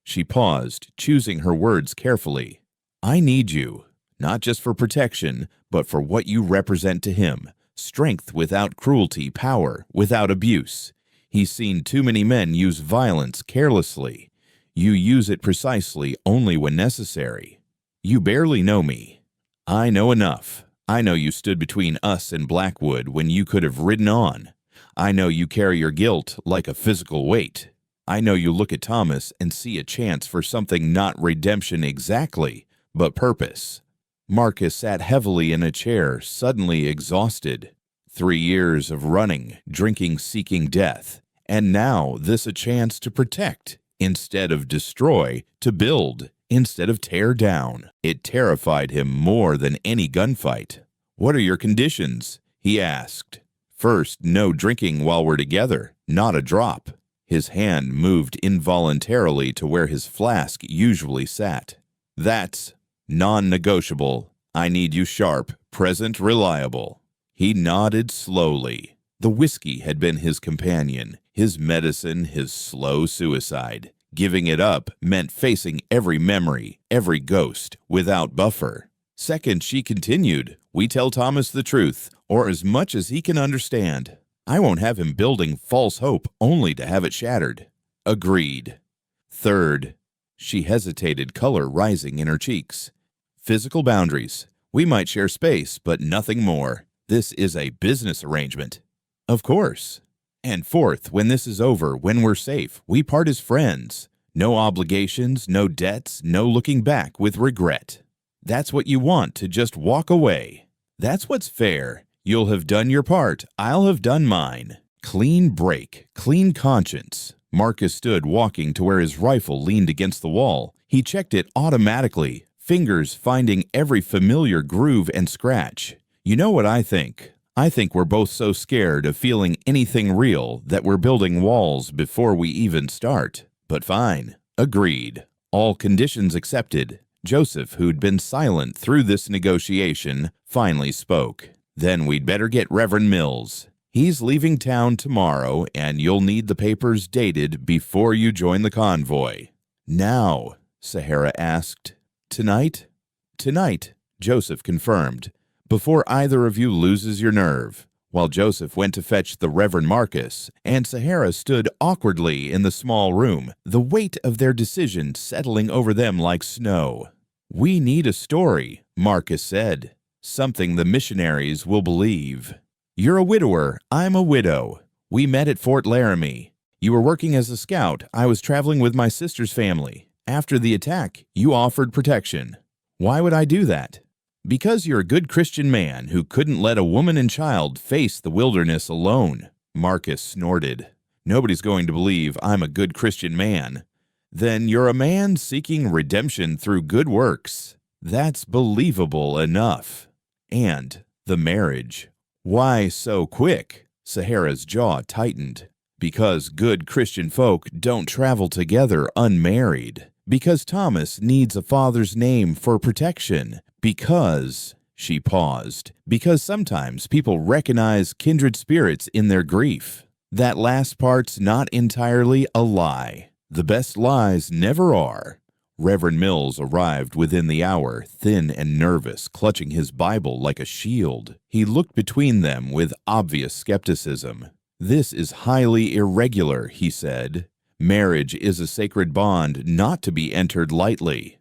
She paused, choosing her words carefully. "I need you, not just for protection, but for what you represent to him. Strength without cruelty, power without abuse. He's seen too many men use violence carelessly. You use it precisely only when necessary. You barely know me. I know enough. I know you stood between us and Blackwood when you could have ridden on. I know you carry your guilt like a physical weight. I know you look at Thomas and see a chance for something not redemption exactly, but purpose." Marcus sat heavily in a chair, suddenly exhausted. 3 years of running, drinking, seeking death. And now this a chance to protect, instead of destroy, to build, instead of tear down. It terrified him more than any gunfight. "What are your conditions?" he asked. "First, no drinking while we're together, not a drop." His hand moved involuntarily to where his flask usually sat. "That's non-negotiable. I need you sharp, present, reliable." He nodded slowly. The whiskey had been his companion, his medicine, his slow suicide. Giving it up meant facing every memory, every ghost, without buffer. "Second," she continued, We tell Thomas the truth, or as much as he can understand. I won't have him building false hope only to have it shattered." "Agreed." "Third," she hesitated, color rising in her cheeks, "physical boundaries. We might share space, but nothing more. This is a business arrangement." "Of course." "And fourth, when this is over, when we're safe, we part as friends. No obligations, no debts, no looking back with regret. That's what you want, to just walk away. That's what's fair. You'll have done your part, I'll have done mine. Clean break, clean conscience." Marcus stood walking to where his rifle leaned against the wall. He checked it automatically, fingers finding every familiar groove and scratch. "You know what I think? I think we're both so scared of feeling anything real that we're building walls before we even start. But fine. Agreed. All conditions accepted." Joseph, who'd been silent through this negotiation, finally spoke. "Then we'd better get Reverend Mills. He's leaving town tomorrow, and you'll need the papers dated before you join the convoy." "Now?" Sahara asked. "Tonight?" "Tonight," Joseph confirmed, "before either of you loses your nerve." While Joseph went to fetch the Reverend Marcus, and Sahara stood awkwardly in the small room, the weight of their decision settling over them like snow. "We need a story," Marcus said. "Something the missionaries will believe. You're a widower, I'm a widow. We met at Fort Laramie. You were working as a scout, I was traveling with my sister's family. After the attack, you offered protection. Why would I do that?" "Because you're a good Christian man who couldn't let a woman and child face the wilderness alone." Marcus snorted. "Nobody's going to believe I'm a good Christian man." "Then you're a man seeking redemption through good works. That's believable enough." "And the marriage." "Why so quick?" Sahara's jaw tightened. "Because good Christian folk don't travel together unmarried. Because Thomas needs a father's name for protection. Because," she paused, "because sometimes people recognize kindred spirits in their grief. That last part's not entirely a lie. The best lies never are." Reverend Mills arrived within the hour, thin and nervous, clutching his Bible like a shield. He looked between them with obvious skepticism. "This is highly irregular," he said. "Marriage is a sacred bond not to be entered lightly."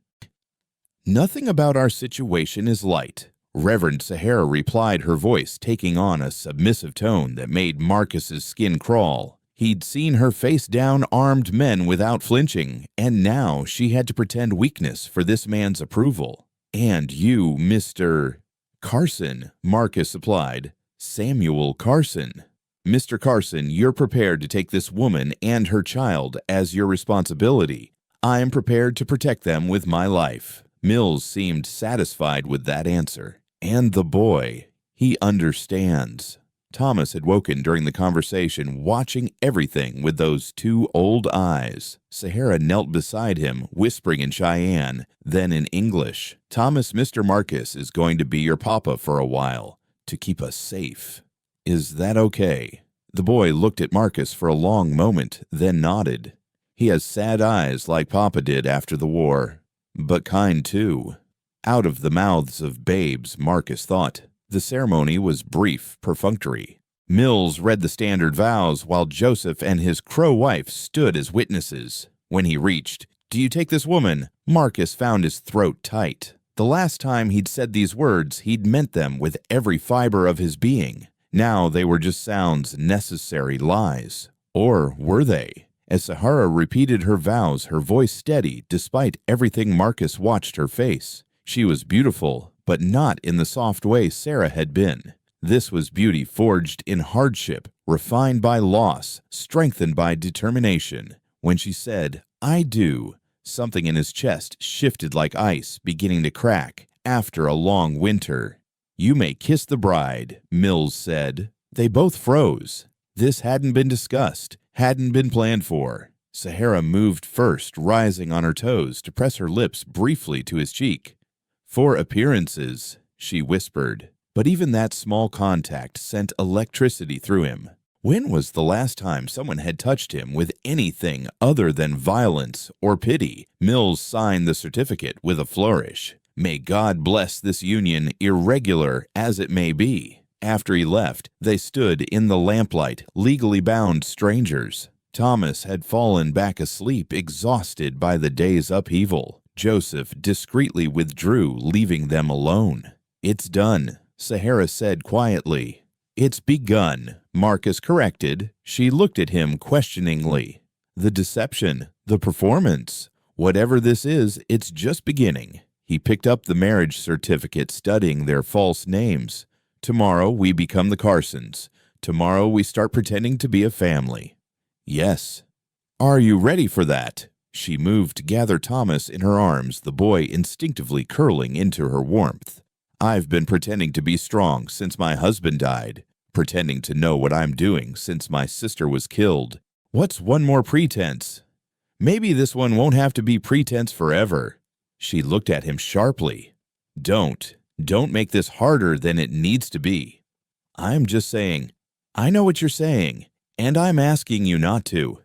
"Nothing about our situation is light," Reverend Sahara replied, her voice taking on a submissive tone that made Marcus's skin crawl. He'd seen her face down armed men without flinching, and now she had to pretend weakness for this man's approval. "And you, Mr. Carson," Marcus supplied. "Samuel Carson. Mr. Carson, you're prepared to take this woman and her child as your responsibility. I am prepared to protect them with my life." Mills seemed satisfied with that answer. "And the boy, he understands." Thomas had woken during the conversation, watching everything with those two old eyes. Sahara knelt beside him, whispering in Cheyenne, then in English. "Thomas, Mr. Marcus is going to be your papa for a while, to keep us safe. Is that okay?" The boy looked at Marcus for a long moment, then nodded. "He has sad eyes like Papa did after the war. But kind, too." Out of the mouths of babes, Marcus thought. The ceremony was brief, perfunctory. Mills read the standard vows while Joseph and his crow wife stood as witnesses. When he reached, "Do you take this woman?" Marcus found his throat tight. The last time he'd said these words, he'd meant them with every fiber of his being. Now they were just sounds, necessary lies. Or were they? As Sahara repeated her vows, her voice steady despite everything Marcus watched her face. She was beautiful, but not in the soft way Sarah had been. This was beauty forged in hardship, refined by loss, strengthened by determination. When she said, "I do," something in his chest shifted like ice, beginning to crack after a long winter. "You may kiss the bride," Mills said. They both froze. This hadn't been discussed, hadn't been planned for. Sahara moved first, rising on her toes to press her lips briefly to his cheek. "For appearances," she whispered. But even that small contact sent electricity through him. When was the last time someone had touched him with anything other than violence or pity? Mills signed the certificate with a flourish. May God bless this union, irregular as it may be. After he left, they stood in the lamplight, legally bound strangers. Thomas had fallen back asleep, exhausted by the day's upheaval. Joseph discreetly withdrew, leaving them alone. "It's done," Sahara said quietly. "It's begun," Marcus corrected. She looked at him questioningly. "The deception, the performance. Whatever this is, it's just beginning." He picked up the marriage certificate, studying their false names. "Tomorrow we become the Carsons. Tomorrow we start pretending to be a family." "Yes." "Are you ready for that?" She moved to gather Thomas in her arms, the boy instinctively curling into her warmth. "I've been pretending to be strong since my husband died, pretending to know what I'm doing since my sister was killed. What's one more pretense? Maybe this one won't have to be pretense forever." She looked at him sharply. Don't make this harder than it needs to be." "I'm just saying." "I know what you're saying, and I'm asking you not to.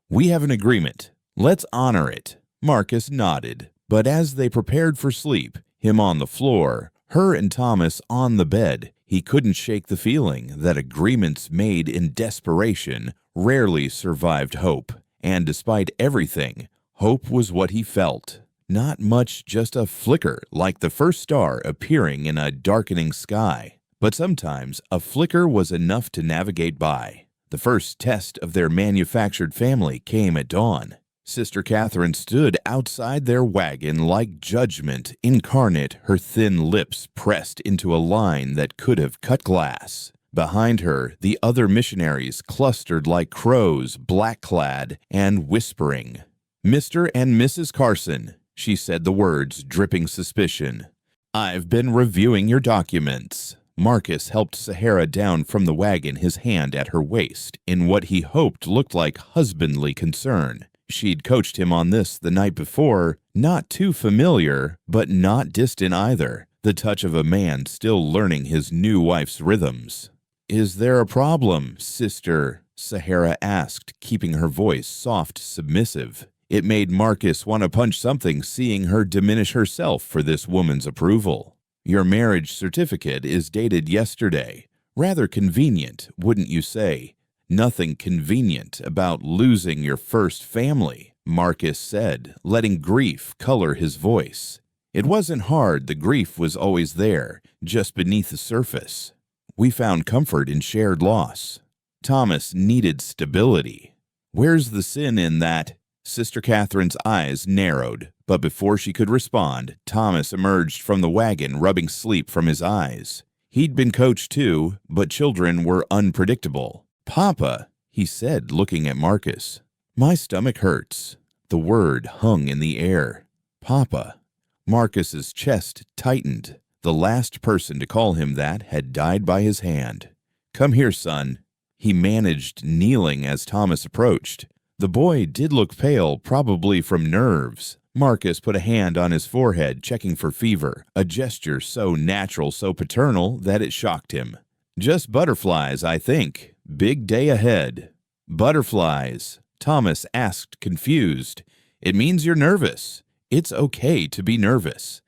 We have an agreement. Let's honor it." Marcus nodded, but as they prepared for sleep, him on the floor, her and Thomas on the bed, he couldn't shake the feeling that agreements made in desperation rarely survived hope. And despite everything, hope was what he felt. Not much, just a flicker like the first star appearing in a darkening sky. But sometimes a flicker was enough to navigate by. The first test of their manufactured family came at dawn. Sister Catherine stood outside their wagon like judgment incarnate, her thin lips pressed into a line that could have cut glass. Behind her, the other missionaries clustered like crows, black-clad and whispering. "Mr. and Mrs. Carson," she said the words, dripping suspicion. "I've been reviewing your documents." Marcus helped Sahara down from the wagon, his hand at her waist, in what he hoped looked like husbandly concern. She'd coached him on this the night before, not too familiar, but not distant either, the touch of a man still learning his new wife's rhythms. "Is there a problem, sister?" Sahara asked, keeping her voice soft, submissive. It made Marcus want to punch something, seeing her diminish herself for this woman's approval. "Your marriage certificate is dated yesterday. Rather convenient, wouldn't you say?" "Nothing convenient about losing your first family," Marcus said, letting grief color his voice. It wasn't hard, the grief was always there, just beneath the surface. "We found comfort in shared loss." Thomas needed stability. "Where's the sin in that?" Sister Catherine's eyes narrowed, but before she could respond, Thomas emerged from the wagon, rubbing sleep from his eyes. He'd been coached too, but children were unpredictable. "Papa," he said, looking at Marcus. "My stomach hurts." The word hung in the air. "Papa." Marcus's chest tightened. The last person to call him that had died by his hand. "Come here, son." He managed kneeling as Thomas approached. The boy did look pale, probably from nerves. Marcus put a hand on his forehead, checking for fever, a gesture so natural, so paternal, that it shocked him. "Just butterflies, I think. Big day ahead." "Butterflies?" Thomas asked, confused. "It means you're nervous. It's okay to be nervous."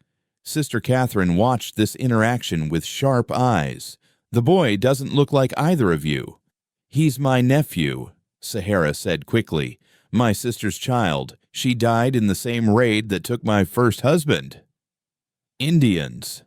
Sister Catherine watched this interaction with sharp eyes. "The boy doesn't look like either of you." "He's my nephew," Sahara said quickly. "My sister's child. She died in the same raid that took my first husband." "Indians."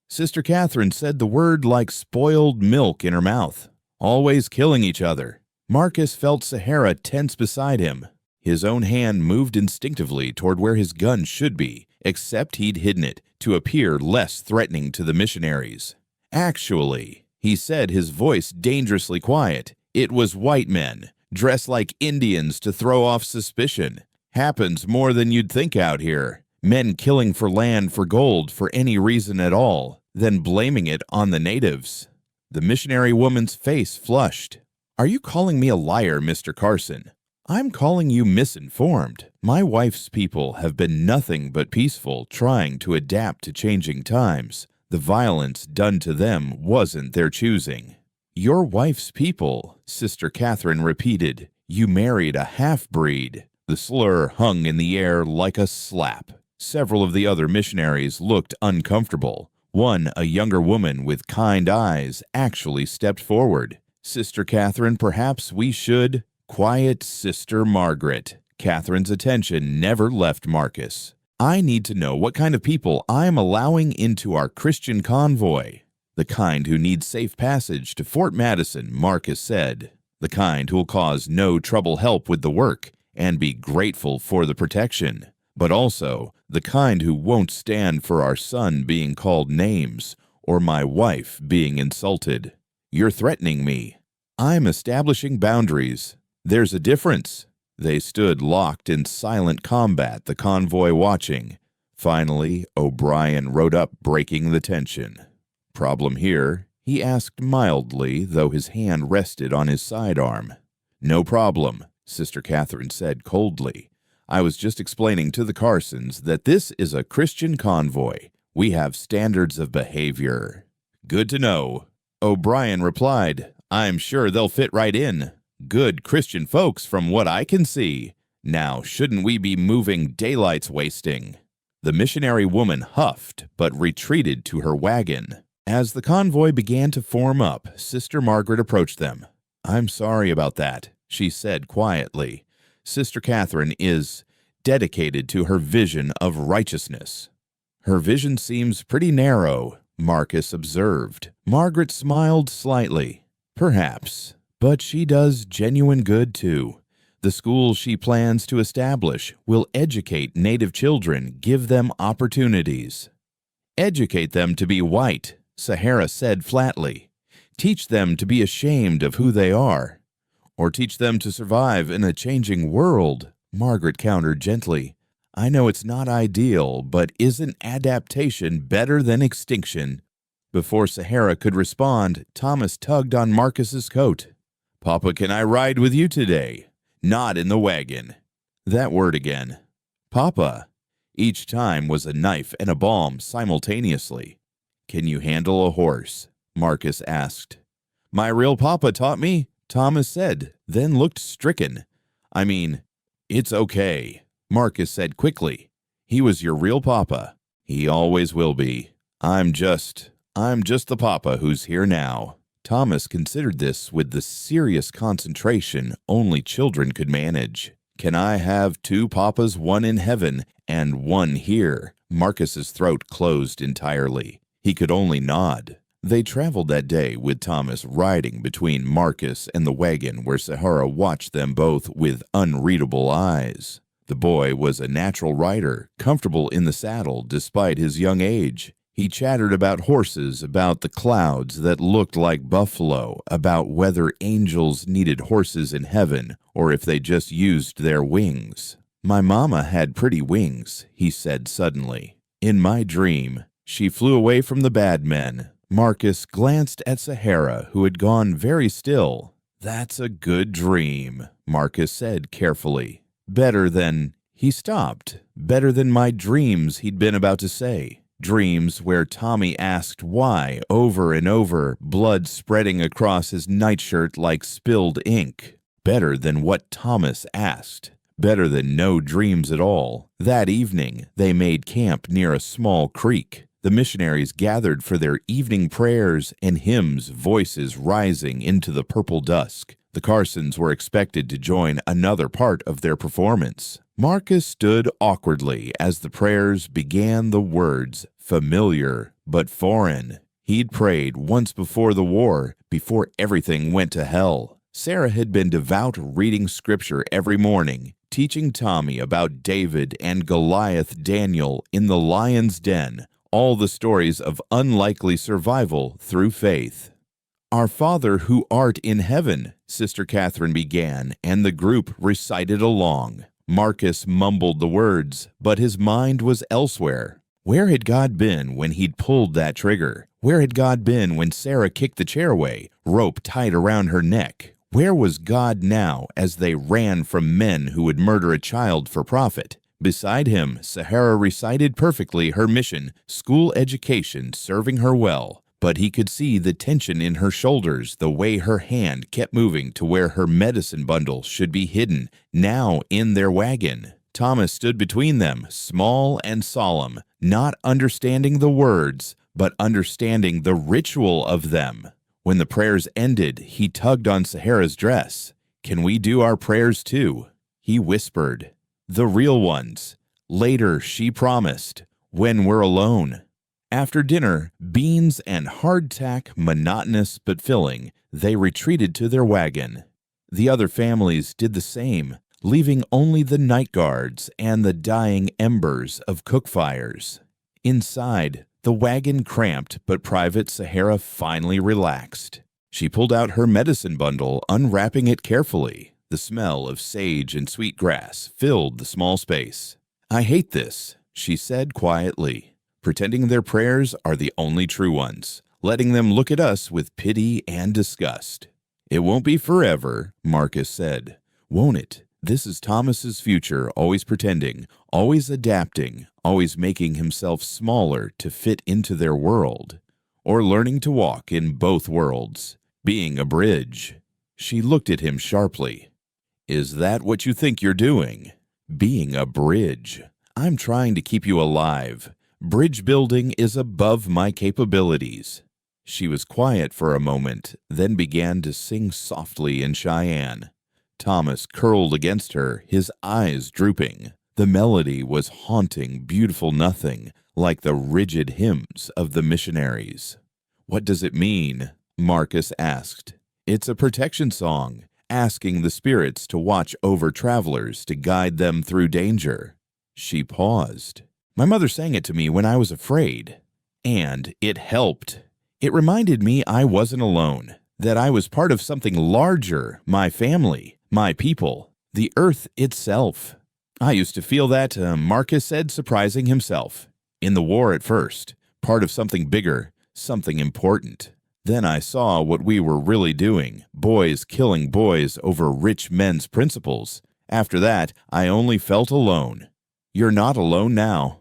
Sister Catherine said the word like spoiled milk in her mouth. "Always killing each other." Marcus felt Sahara tense beside him. His own hand moved instinctively toward where his gun should be, except he'd hidden it to appear less threatening to the missionaries. "Actually," he said, his voice dangerously quiet, "it was white men, dressed like Indians to throw off suspicion. Happens more than you'd think out here. Men killing for land, for gold, for any reason at all, then blaming it on the natives." The missionary woman's face flushed. "Are you calling me a liar, Mr. Carson?" "I'm calling you misinformed. My wife's people have been nothing but peaceful, trying to adapt to changing times. The violence done to them wasn't their choosing." "Your wife's people," Sister Catherine repeated. "You married a half-breed." The slur hung in the air like a slap. Several of the other missionaries looked uncomfortable. One, a younger woman with kind eyes, actually stepped forward. "Sister Catherine, perhaps we should—" "Quiet, Sister Margaret." Catherine's attention never left Marcus. "I need to know what kind of people I am allowing into our Christian convoy." "The kind who need safe passage to Fort Madison," Marcus said. "The kind who will cause no trouble help with the work and be grateful for the protection. But also the kind who won't stand for our son being called names or my wife being insulted." "You're threatening me." "I'm establishing boundaries." "There's a difference." They stood locked in silent combat, the convoy watching. Finally, O'Brien rode up, breaking the tension. "Problem here?" he asked mildly, though his hand rested on his sidearm. "No problem," Sister Catherine said coldly. "I was just explaining to the Carsons that this is a Christian convoy. We have standards of behavior." "Good to know." O'Brien replied, "I'm sure they'll fit right in. Good Christian folks from what I can see. Now, shouldn't we be moving? Daylight's wasting." The missionary woman huffed, but retreated to her wagon. As the convoy began to form up, Sister Margaret approached them. "I'm sorry about that," she said quietly. "Sister Catherine is dedicated to her vision of righteousness." "Her vision seems pretty narrow," Marcus observed. Margaret smiled slightly. "Perhaps. But she does genuine good, too. The school she plans to establish will educate Native children, give them opportunities." "Educate them to be white," Sahara said flatly. "Teach them to be ashamed of who they are." "Or teach them to survive in a changing world," Margaret countered gently. "I know it's not ideal, but isn't adaptation better than extinction?" Before Sahara could respond, Thomas tugged on Marcus's coat. "Papa, can I ride with you today?" "Not in the wagon." That word again. "Papa." Each time was a knife and a balm simultaneously. "Can you handle a horse?" Marcus asked. "My real papa taught me," Thomas said, then looked stricken. "I mean, it's okay," Marcus said quickly. "He was your real papa. He always will be. I'm just the papa who's here now." Thomas considered this with the serious concentration only children could manage. "Can I have two papas, one in heaven and one here?" Marcus's throat closed entirely. He could only nod. They traveled that day with Thomas riding between Marcus and the wagon where Sahara watched them both with unreadable eyes. The boy was a natural rider, comfortable in the saddle despite his young age. He chattered about horses, about the clouds that looked like buffalo, about whether angels needed horses in heaven or if they just used their wings. "My mama had pretty wings," he said suddenly. "In my dream, she flew away from the bad men." Marcus glanced at Sahara, who had gone very still. "That's a good dream," Marcus said carefully. "Better than—" He stopped. "Better than my dreams," he'd been about to say. Dreams where Tommy asked why over and over, blood spreading across his nightshirt like spilled ink. Better than what Thomas asked. Better than no dreams at all. That evening, they made camp near a small creek. The missionaries gathered for their evening prayers and hymns, voices rising into the purple dusk. The Carsons were expected to join another part of their performance. Marcus stood awkwardly as the prayers began, the words, familiar but foreign. He'd prayed once before the war, before everything went to hell. Sarah had been devout, reading scripture every morning, teaching Tommy about David and Goliath, Daniel in the lion's den, all the stories of unlikely survival through faith. "Our Father who art in heaven," Sister Catherine began, and the group recited along. Marcus mumbled the words, but his mind was elsewhere. Where had God been when he'd pulled that trigger? Where had God been when Sarah kicked the chair away, rope tied around her neck? Where was God now as they ran from men who would murder a child for profit? Beside him, Sahara recited perfectly her mission, school education serving her well. But he could see the tension in her shoulders, the way her hand kept moving to where her medicine bundle should be hidden, now in their wagon. Thomas stood between them, small and solemn, not understanding the words, but understanding the ritual of them. When the prayers ended, he tugged on Sahara's dress. "Can we do our prayers too?" He whispered. "The real ones. Later," she promised, "when we're alone." After dinner, beans and hardtack, monotonous but filling, they retreated to their wagon. The other families did the same, leaving only the night guards and the dying embers of cook fires. Inside, the wagon cramped, but Private Sahara finally relaxed. She pulled out her medicine bundle, unwrapping it carefully. The smell of sage and sweetgrass filled the small space. "I hate this," she said quietly, pretending their prayers are the only true ones, letting them look at us with pity and disgust. "It won't be forever," Marcus said. "Won't it? This is Thomas's future, always pretending, always adapting, always making himself smaller to fit into their world, or learning to walk in both worlds, being a bridge." She looked at him sharply. "Is that what you think you're doing? Being a bridge. I'm trying to keep you alive. Bridge building is above my capabilities." She was quiet for a moment, then began to sing softly in Cheyenne. Thomas curled against her, his eyes drooping. The melody was haunting, beautiful nothing, like the rigid hymns of the missionaries. "What does it mean?" Marcus asked. "It's a protection song, asking the spirits to watch over travelers to guide them through danger." She paused. "My mother sang it to me when I was afraid, and it helped. It reminded me I wasn't alone, that I was part of something larger, my family, my people, the earth itself." "I used to feel that," Marcus said, surprising himself. "In the war at first, part of something bigger, something important. Then I saw what we were really doing, boys killing boys over rich men's principles. After that, I only felt alone." "You're not alone now."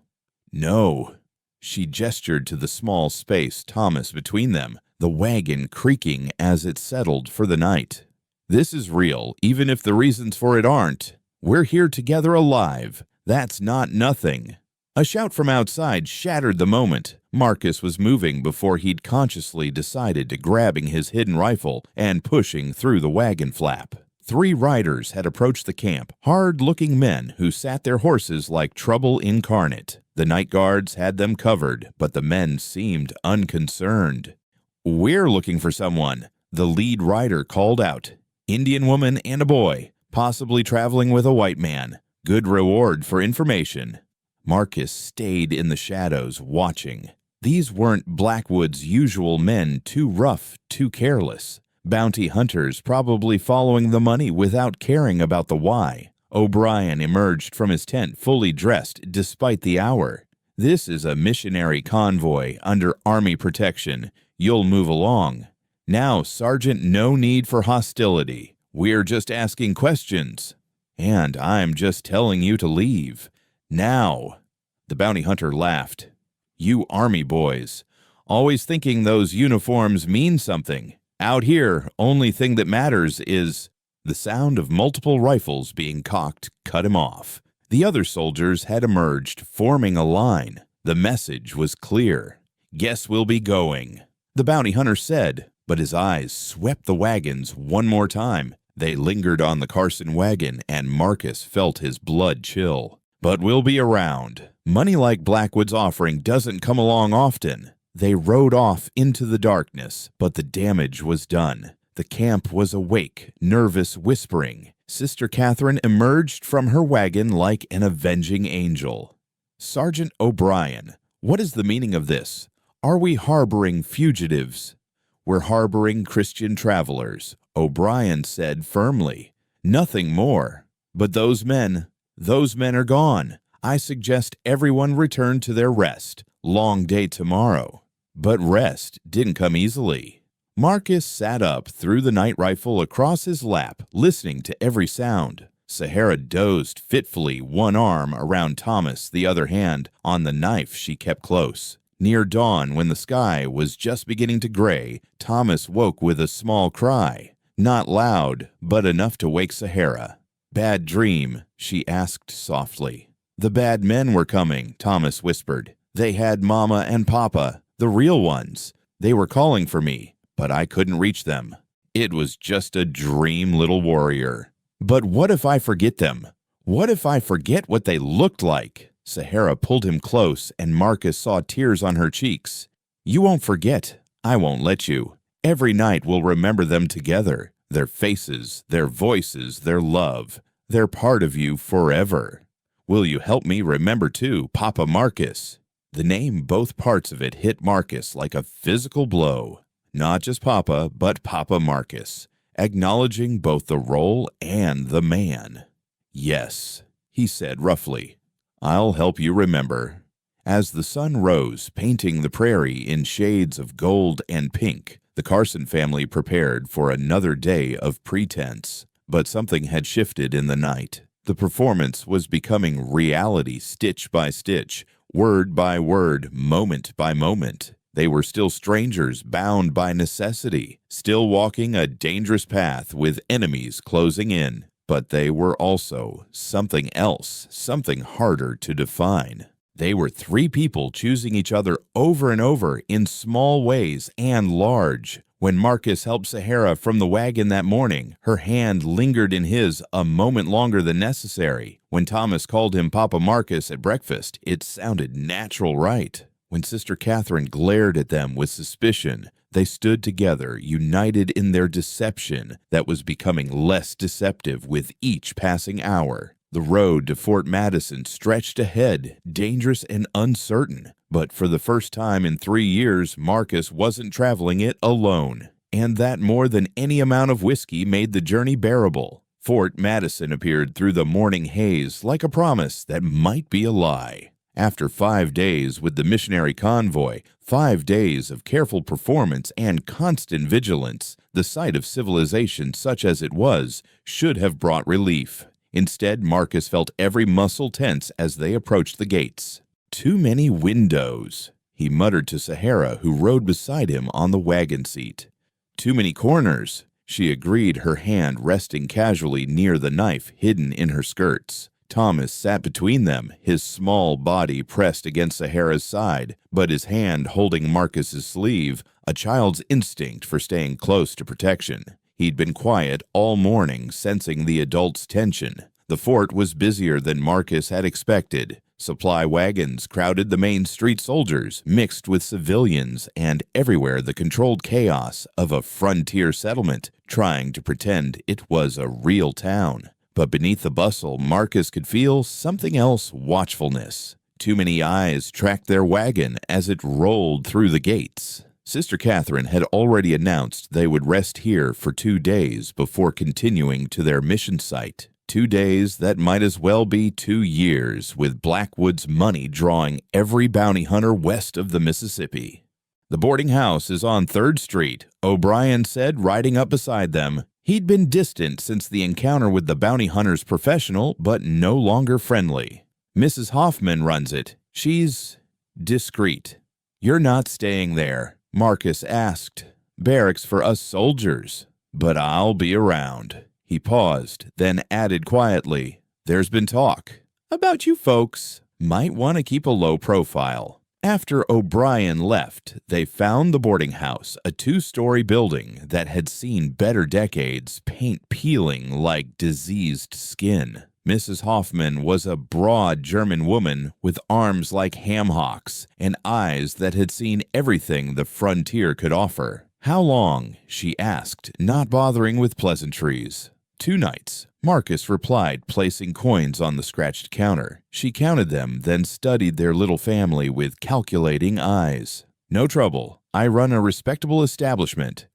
"No." She gestured to the small space, Thomas between them, the wagon creaking as it settled for the night. "This is real, even if the reasons for it aren't. We're here together alive. That's not nothing." A shout from outside shattered the moment. Marcus was moving before he'd consciously decided to grabbing his hidden rifle and pushing through the wagon flap. 3 riders had approached the camp, hard-looking men who sat their horses like trouble incarnate. The night guards had them covered, but the men seemed unconcerned. "We're looking for someone," the lead rider called out. "Indian woman and a boy, possibly traveling with a white man. Good reward for information." Marcus stayed in the shadows, watching. These weren't Blackwood's usual men, too rough, too careless. Bounty hunters probably following the money without caring about the why. O'Brien emerged from his tent fully dressed despite the hour. "This is a missionary convoy under Army protection. You'll move along." "Now, Sergeant, no need for hostility. We're just asking questions. And I'm just telling you to leave. Now." The bounty hunter laughed. "You Army boys, always thinking those uniforms mean something. Out here, only thing that matters is—" The sound of multiple rifles being cocked cut him off. The other soldiers had emerged, forming a line. The message was clear. "Guess we'll be going," the bounty hunter said, but his eyes swept the wagons one more time. They lingered on the Carson wagon, and Marcus felt his blood chill. "But we'll be around. Money like Blackwood's offering doesn't come along often." They rode off into the darkness, but the damage was done. The camp was awake, nervous whispering. Sister Catherine emerged from her wagon like an avenging angel. "Sergeant O'Brien, what is the meaning of this? Are we harboring fugitives?" "We're harboring Christian travelers," O'Brien said firmly. "Nothing more. But those men are gone. I suggest everyone return to their rest. Long day tomorrow." But rest didn't come easily. Marcus sat up, threw the night rifle across his lap, listening to every sound. Sahara dozed fitfully, one arm around Thomas, the other hand on the knife she kept close. Near dawn, when the sky was just beginning to gray, Thomas woke with a small cry. Not loud, but enough to wake Sahara. "Bad dream," she asked softly. The bad men were coming, Thomas whispered. They had Mama and Papa, the real ones. They were calling for me, but I couldn't reach them. It was just a dream, little warrior. But what if I forget them? What if I forget what they looked like? Sahara pulled him close, and Marcus saw tears on her cheeks. You won't forget. I won't let you. Every night we'll remember them together. Their faces, their voices, their love. They're part of you forever. Will you help me remember too, Papa Marcus? The name, both parts of it, hit Marcus like a physical blow. Not just Papa, but Papa Marcus, acknowledging both the role and the man. Yes, he said roughly. I'll help you remember. As the sun rose, painting the prairie in shades of gold and pink, the Carson family prepared for another day of pretense. But something had shifted in the night. The performance was becoming reality stitch by stitch, word by word, moment by moment. They were still strangers bound by necessity, still walking a dangerous path with enemies closing in. But they were also something else, something harder to define. They were three people choosing each other over and over in small ways and large. When Marcus helped Sahara from the wagon that morning, her hand lingered in his a moment longer than necessary. When Thomas called him Papa Marcus at breakfast, it sounded natural, right? When Sister Catherine glared at them with suspicion, they stood together, united in their deception that was becoming less deceptive with each passing hour. The road to Fort Madison stretched ahead, dangerous and uncertain. But for the first time in 3 years, Marcus wasn't traveling it alone. And that more than any amount of whiskey made the journey bearable. Fort Madison appeared through the morning haze like a promise that might be a lie. After 5 days with the missionary convoy, 5 days of careful performance and constant vigilance, the sight of civilization such as it was should have brought relief. Instead, Marcus felt every muscle tense as they approached the gates. Too many windows, he muttered to Sahara, who rode beside him on the wagon seat. Too many corners, she agreed, her hand resting casually near the knife hidden in her skirts. Thomas sat between them, his small body pressed against Sahara's side, but his hand holding Marcus's sleeve, a child's instinct for staying close to protection. He'd been quiet all morning, sensing the adult's tension. The fort was busier than Marcus had expected. Supply wagons crowded the main street, soldiers mixed with civilians, and everywhere the controlled chaos of a frontier settlement trying to pretend it was a real town. But beneath the bustle, Marcus could feel something else: watchfulness. Too many eyes tracked their wagon as it rolled through the gates. Sister Catherine had already announced they would rest here for 2 days before continuing to their mission site. 2 days that might as well be 2 years, with Blackwood's money drawing every bounty hunter west of the Mississippi. The boarding house is on 3rd Street, O'Brien said, riding up beside them. He'd been distant since the encounter with the bounty hunter's professional, but no longer friendly. Mrs. Hoffman runs it. She's discreet. You're not staying there, Marcus asked. Barracks for us soldiers. But I'll be around. He paused, then added quietly, there's been talk about you folks. Might want to keep a low profile. After O'Brien left, they found the boarding house, a 2-story building that had seen better decades, paint peeling like diseased skin. Mrs. Hoffman was a broad German woman with arms like ham hocks and eyes that had seen everything the frontier could offer. How long? She asked, not bothering with pleasantries. 2 nights, Marcus replied, placing coins on the scratched counter. She counted them, then studied their little family with calculating eyes. No trouble. I run a respectable establishment.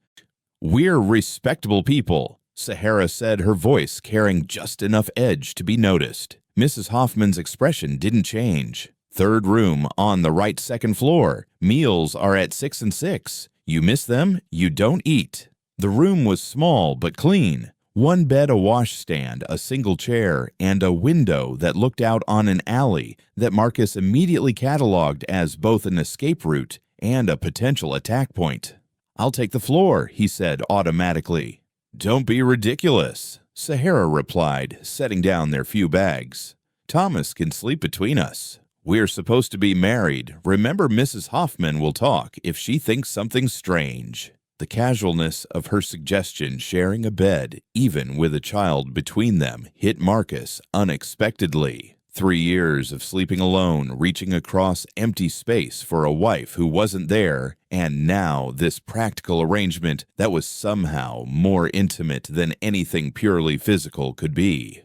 We're respectable people, Sahara said, her voice carrying just enough edge to be noticed. Mrs. Hoffman's expression didn't change. 3rd room on the right 2nd floor. Meals are at 6 and 6. You miss them, you don't eat. The room was small but clean. 1 bed, a washstand, a single chair, and a window that looked out on an alley that Marcus immediately cataloged as both an escape route and a potential attack point. I'll take the floor, he said automatically. Don't be ridiculous. Sahara replied, setting down their few bags. "Thomas can sleep between us. We're supposed to be married. Remember, Mrs. Hoffman will talk if she thinks something's strange." The casualness of her suggestion sharing a bed, even with a child between them, hit Marcus unexpectedly. 3 years of sleeping alone, reaching across empty space for a wife who wasn't there, and now this practical arrangement that was somehow more intimate than anything purely physical could be.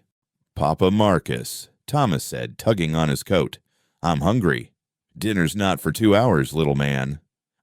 "Papa Marcus," Thomas said, tugging on his coat. "I'm hungry." "Dinner's not for 2 hours, little man."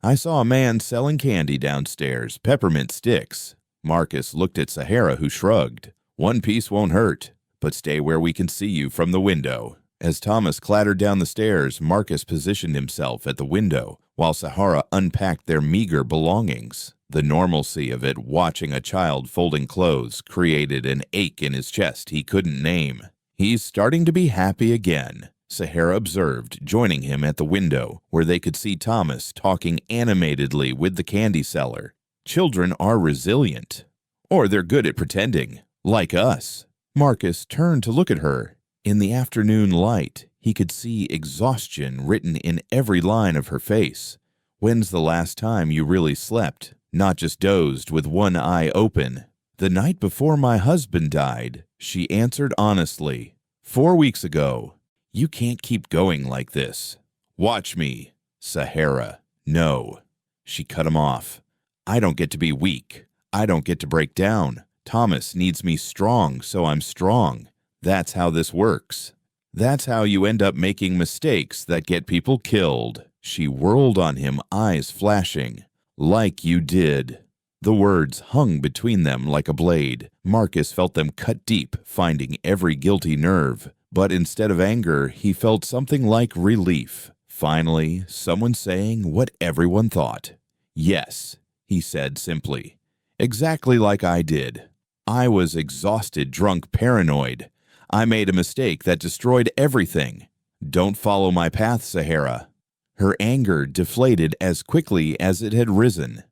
"I saw a man selling candy downstairs, peppermint sticks." Marcus looked at Sahara, who shrugged. "One piece won't hurt, but stay where we can see you from the window." As Thomas clattered down the stairs, Marcus positioned himself at the window, while Sahara unpacked their meager belongings. The normalcy of it, watching a child folding clothes, created an ache in his chest he couldn't name. "He's starting to be happy again," Sahara observed, joining him at the window, where they could see Thomas talking animatedly with the candy seller. "Children are resilient. Or they're good at pretending, like us." Marcus turned to look at her. In the afternoon light, he could see exhaustion written in every line of her face. "When's the last time you really slept, not just dozed with one eye open?" "The night before my husband died," she answered honestly. "4 weeks ago." "You can't keep going like this." "Watch me." "Sahara." "No." She cut him off. "I don't get to be weak. I don't get to break down. Thomas needs me strong, so I'm strong. That's how this works. That's how you end up making mistakes that get people killed." She whirled on him, eyes flashing. "Like you did." The words hung between them like a blade. Marcus felt them cut deep, finding every guilty nerve. But instead of anger, he felt something like relief. Finally, someone saying what everyone thought. "Yes," he said simply. "Exactly like I did. I was exhausted, drunk, paranoid. I made a mistake that destroyed everything. Don't follow my path, Sahara." Her anger deflated as quickly as it had risen.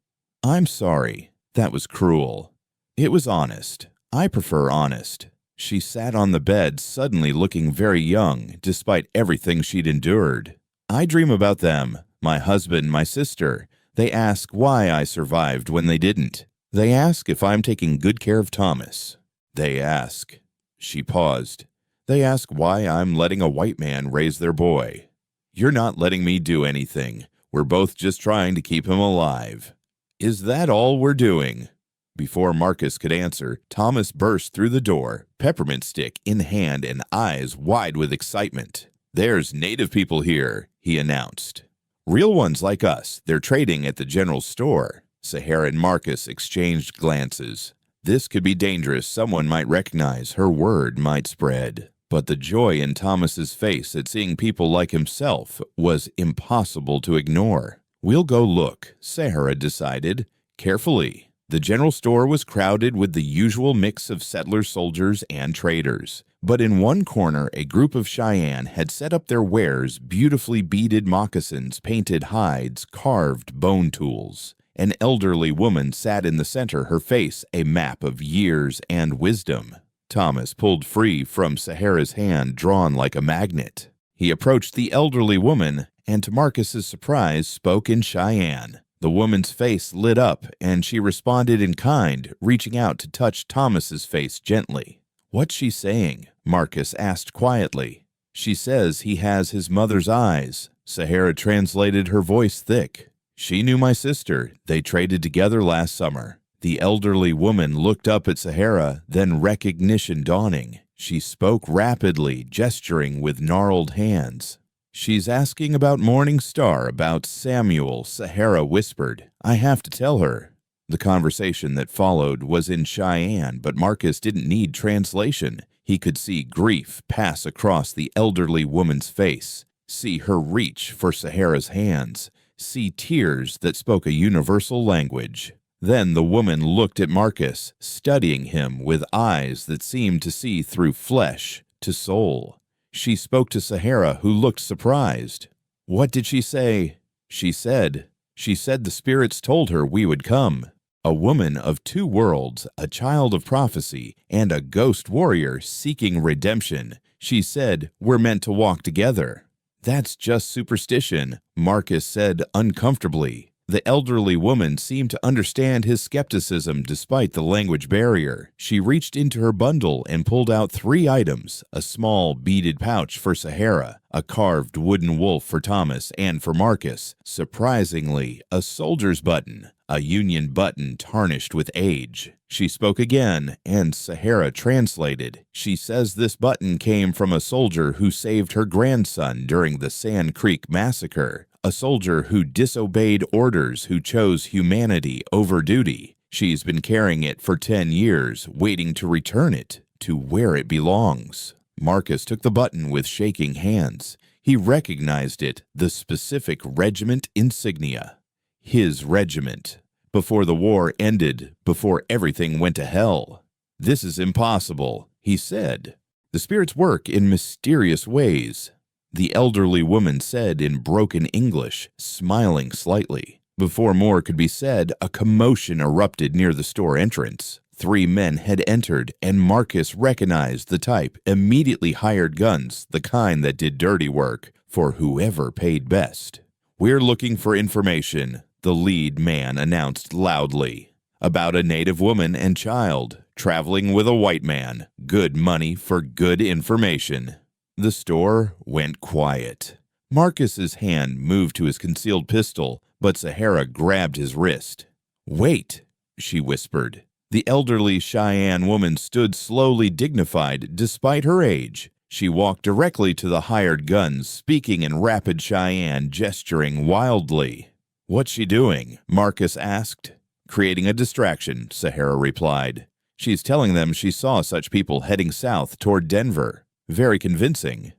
"I'm sorry. That was cruel." "It was honest. I prefer honest." She sat on the bed, suddenly looking very young, despite everything she'd endured. "I dream about them, my husband, my sister. They ask why I survived when they didn't. They ask if I'm taking good care of Thomas. They ask." She paused. "They ask why I'm letting a white man raise their boy. You're not letting me do anything. We're both just trying to keep him alive." "Is that all we're doing?" Before Marcus could answer, Thomas burst through the door, peppermint stick in hand and eyes wide with excitement. "There's native people here," he announced. "Real ones like us. They're trading at the general store." Sahara and Marcus exchanged glances. This could be dangerous. Someone might recognize. Her word might spread. But the joy in Thomas's face at seeing people like himself was impossible to ignore. "We'll go look," Sahara decided. Carefully. The general store was crowded with the usual mix of settler soldiers and traders. But in one corner, a group of Cheyenne had set up their wares, beautifully beaded moccasins, painted hides, carved bone tools. An elderly woman sat in the center, her face a map of years and wisdom. Thomas pulled free from Sahara's hand, drawn like a magnet. He approached the elderly woman, and to Marcus's surprise, spoke in Cheyenne. The woman's face lit up, and she responded in kind, reaching out to touch Thomas's face gently. "What's she saying?" Marcus asked quietly. "She says he has his mother's eyes." Sahara translated, her voice thick. "She knew my sister. They traded together last summer." The elderly woman looked up at Sahara, then recognition dawning. She spoke rapidly, gesturing with gnarled hands. "She's asking about Morning Star, about Samuel," Sahara whispered. "I have to tell her." The conversation that followed was in Cheyenne, but Marcus didn't need translation. He could see grief pass across the elderly woman's face, see her reach for Sahara's hands, see tears that spoke a universal language. Then the woman looked at Marcus, studying him with eyes that seemed to see through flesh to soul. She spoke to Sahara, who looked surprised. "What did she say?" She said the spirits told her we would come." A woman of two worlds, a child of prophecy, and a ghost warrior seeking redemption. She said, "We're meant to walk together." "That's just superstition," Marcus said uncomfortably. The elderly woman seemed to understand his skepticism despite the language barrier. She reached into her bundle and pulled out 3 items: a small beaded pouch for Sahara, a carved wooden wolf for Thomas and for Marcus, surprisingly, a soldier's button, a Union button tarnished with age. She spoke again, and Sahara translated. "She says this button came from a soldier who saved her grandson during the Sand Creek Massacre. A soldier who disobeyed orders, who chose humanity over duty. She's been carrying it for 10 years, waiting to return it to where it belongs." Marcus took the button with shaking hands. He recognized it, the specific regiment insignia. His regiment. Before the war ended, before everything went to hell. "This is impossible," he said. "The spirits work in mysterious ways," the elderly woman said in broken English, smiling slightly. Before more could be said, a commotion erupted near the store entrance. 3 men had entered, and Marcus recognized the type, immediately hired guns, the kind that did dirty work, for whoever paid best. "We're looking for information," the lead man announced loudly, "about a native woman and child, traveling with a white man. Good money for good information." The store went quiet. Marcus's hand moved to his concealed pistol, but Sahara grabbed his wrist. "Wait," she whispered. The elderly Cheyenne woman stood slowly dignified despite her age. She walked directly to the hired guns, speaking in rapid Cheyenne, gesturing wildly. "What's she doing?" Marcus asked. "Creating a distraction," Sahara replied. "She's telling them she saw such people heading south toward Denver. Very convincing."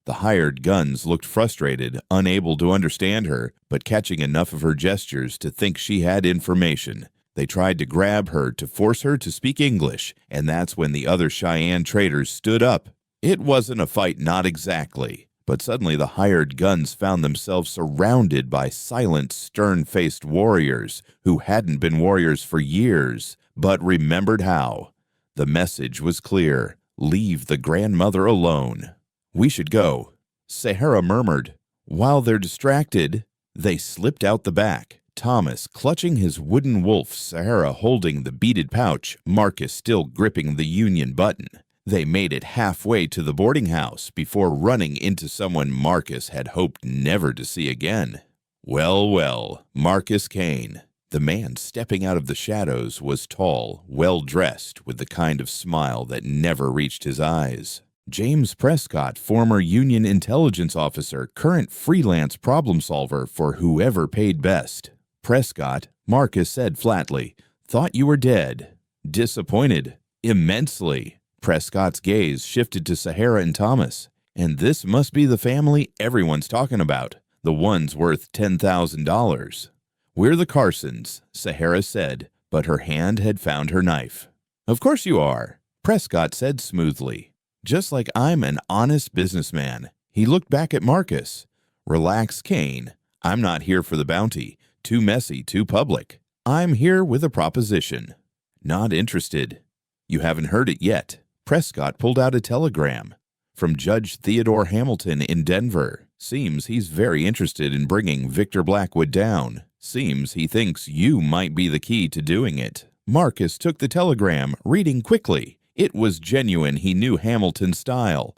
The hired guns looked frustrated, unable to understand her, but catching enough of her gestures to think she had information. They tried to grab her to force her to speak English, and that's when the other Cheyenne traders stood up. It wasn't a fight, not exactly, but suddenly the hired guns found themselves surrounded by silent, stern-faced warriors who hadn't been warriors for years, but remembered how. The message was clear. Leave the grandmother alone. "We should go," Sahara murmured. While they're distracted, they slipped out the back. Thomas clutching his wooden wolf, Sahara holding the beaded pouch, Marcus still gripping the Union button. They made it halfway to the boarding house before running into someone Marcus had hoped never to see again. Well, well, Marcus Kane. The man stepping out of the shadows was tall, well-dressed, with the kind of smile that never reached his eyes. James Prescott, former Union intelligence officer, current freelance problem solver for whoever paid best. "Prescott," Marcus said flatly, "thought you were dead." "Disappointed. Immensely." Prescott's gaze shifted to Sahara and Thomas. "And this must be the family everyone's talking about, the ones worth $10,000. "We're the Carsons," Sahara said, but her hand had found her knife. "Of course you are," Prescott said smoothly. "Just like I'm an honest businessman." He looked back at Marcus. "Relax, Kane. I'm not here for the bounty. Too messy, too public. I'm here with a proposition." "Not interested." "You haven't heard it yet." Prescott pulled out a telegram. "From Judge Theodore Hamilton in Denver. Seems he's very interested in bringing Victor Blackwood down. Seems he thinks you might be the key to doing it." Marcus took the telegram, reading quickly. It was genuine. He knew Hamilton's style.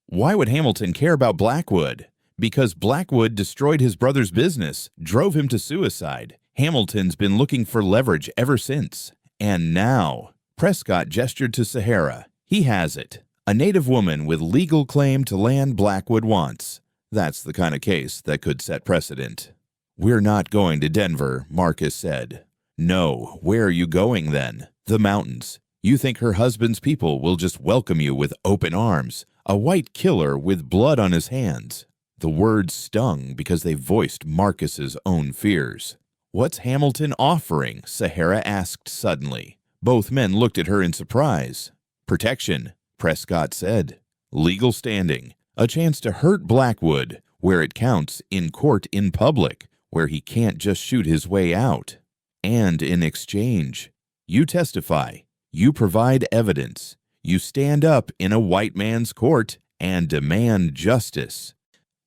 Why would Hamilton care about Blackwood? Because Blackwood destroyed his brother's business, drove him to suicide. Hamilton's been looking for leverage ever since. And now, Prescott gestured to Sahara. He has it. A native woman with legal claim to land Blackwood wants. That's the kind of case that could set precedent. "We're not going to Denver," Marcus said. "No, where are you going then?" "The mountains. You think her husband's people will just welcome you with open arms? A white killer with blood on his hands." The words stung because they voiced Marcus's own fears. "What's Hamilton offering?" Sahara asked suddenly. Both men looked at her in surprise. "Protection," Prescott said. "Legal standing. A chance to hurt Blackwood, where it counts, in court in public, where he can't just shoot his way out." And in exchange, you testify, you provide evidence, you stand up in a white man's court and demand justice.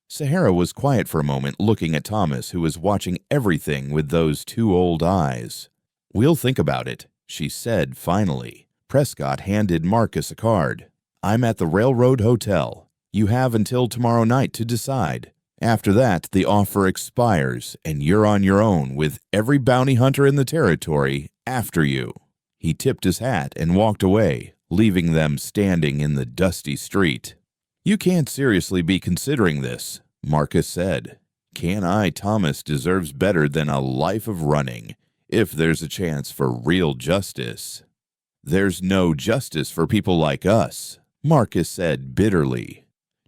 Sahara was quiet for a moment, looking at Thomas, who was watching everything with those two old eyes. "We'll think about it," she said finally. Prescott handed Marcus a card. "I'm at the Railroad Hotel. You have until tomorrow night to decide. After that, the offer expires, and you're on your own with every bounty hunter in the territory after you." He tipped his hat and walked away, leaving them standing in the dusty street. "You can't seriously be considering this," Marcus said. "Can I? Thomas deserves better than a life of running, if there's a chance for real justice." "There's no justice for people like us," Marcus said bitterly.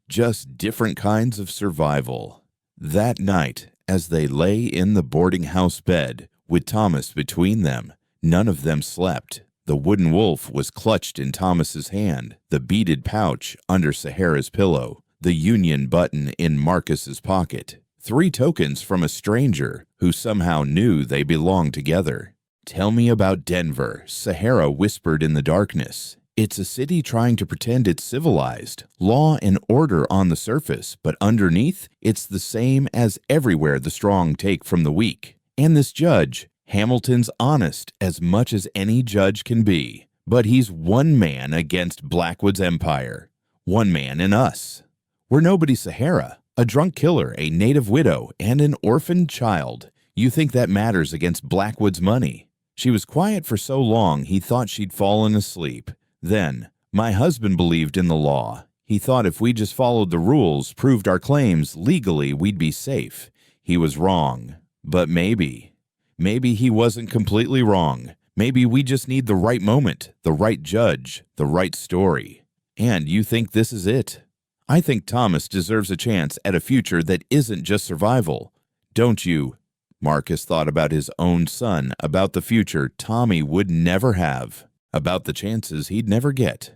"Just different kinds of survival." That night, as they lay in the boarding house bed, with Thomas between them, none of them slept. The wooden wolf was clutched in Thomas's hand, the beaded pouch under Sahara's pillow, the Union button in Marcus's pocket. 3 tokens from a stranger who somehow knew they belonged together. "Tell me about Denver," Sahara whispered in the darkness. "It's a city trying to pretend it's civilized, law and order on the surface, but underneath, it's the same as everywhere the strong take from the weak. And this judge, Hamilton's honest as much as any judge can be, but he's one man against Blackwood's empire. One man in us. We're nobody Sahara, a drunk killer, a native widow, and an orphaned child. You think that matters against Blackwood's money?" She was quiet for so long he thought she'd fallen asleep. Then, "My husband believed in the law. He thought if we just followed the rules, proved our claims legally, we'd be safe. He was wrong. But maybe he wasn't completely wrong. Maybe we just need the right moment, the right judge, the right story. And you think this is it? I think Thomas deserves a chance at a future that isn't just survival. Don't you?" Marcus thought about his own son, about the future Tommy would never have, about the chances he'd never get.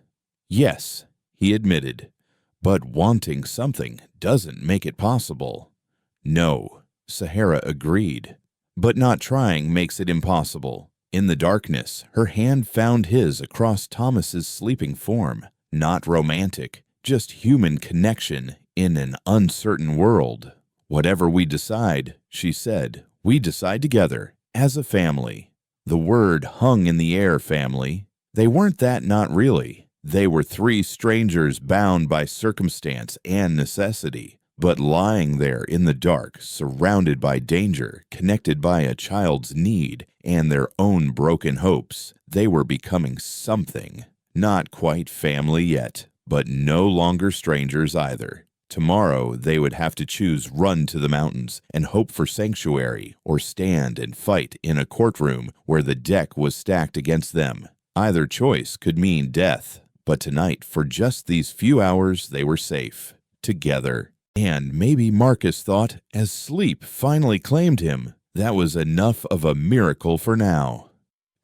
"Yes," he admitted, "but wanting something doesn't make it possible." "No," Sahara agreed. "But not trying makes it impossible." In the darkness, her hand found his across Thomas's sleeping form. Not romantic, just human connection in an uncertain world. "Whatever we decide," she said, "we decide together, as a family." The word hung in the air, family. They weren't that, not really. They were 3 strangers bound by circumstance and necessity. But lying there in the dark, surrounded by danger, connected by a child's need and their own broken hopes, they were becoming something. Not quite family yet, but no longer strangers either. Tomorrow they would have to choose run to the mountains and hope for sanctuary, or stand and fight in a courtroom where the deck was stacked against them. Either choice could mean death, but tonight, for just these few hours, they were safe. Together. And maybe Marcus thought, as sleep finally claimed him, that was enough of a miracle for now.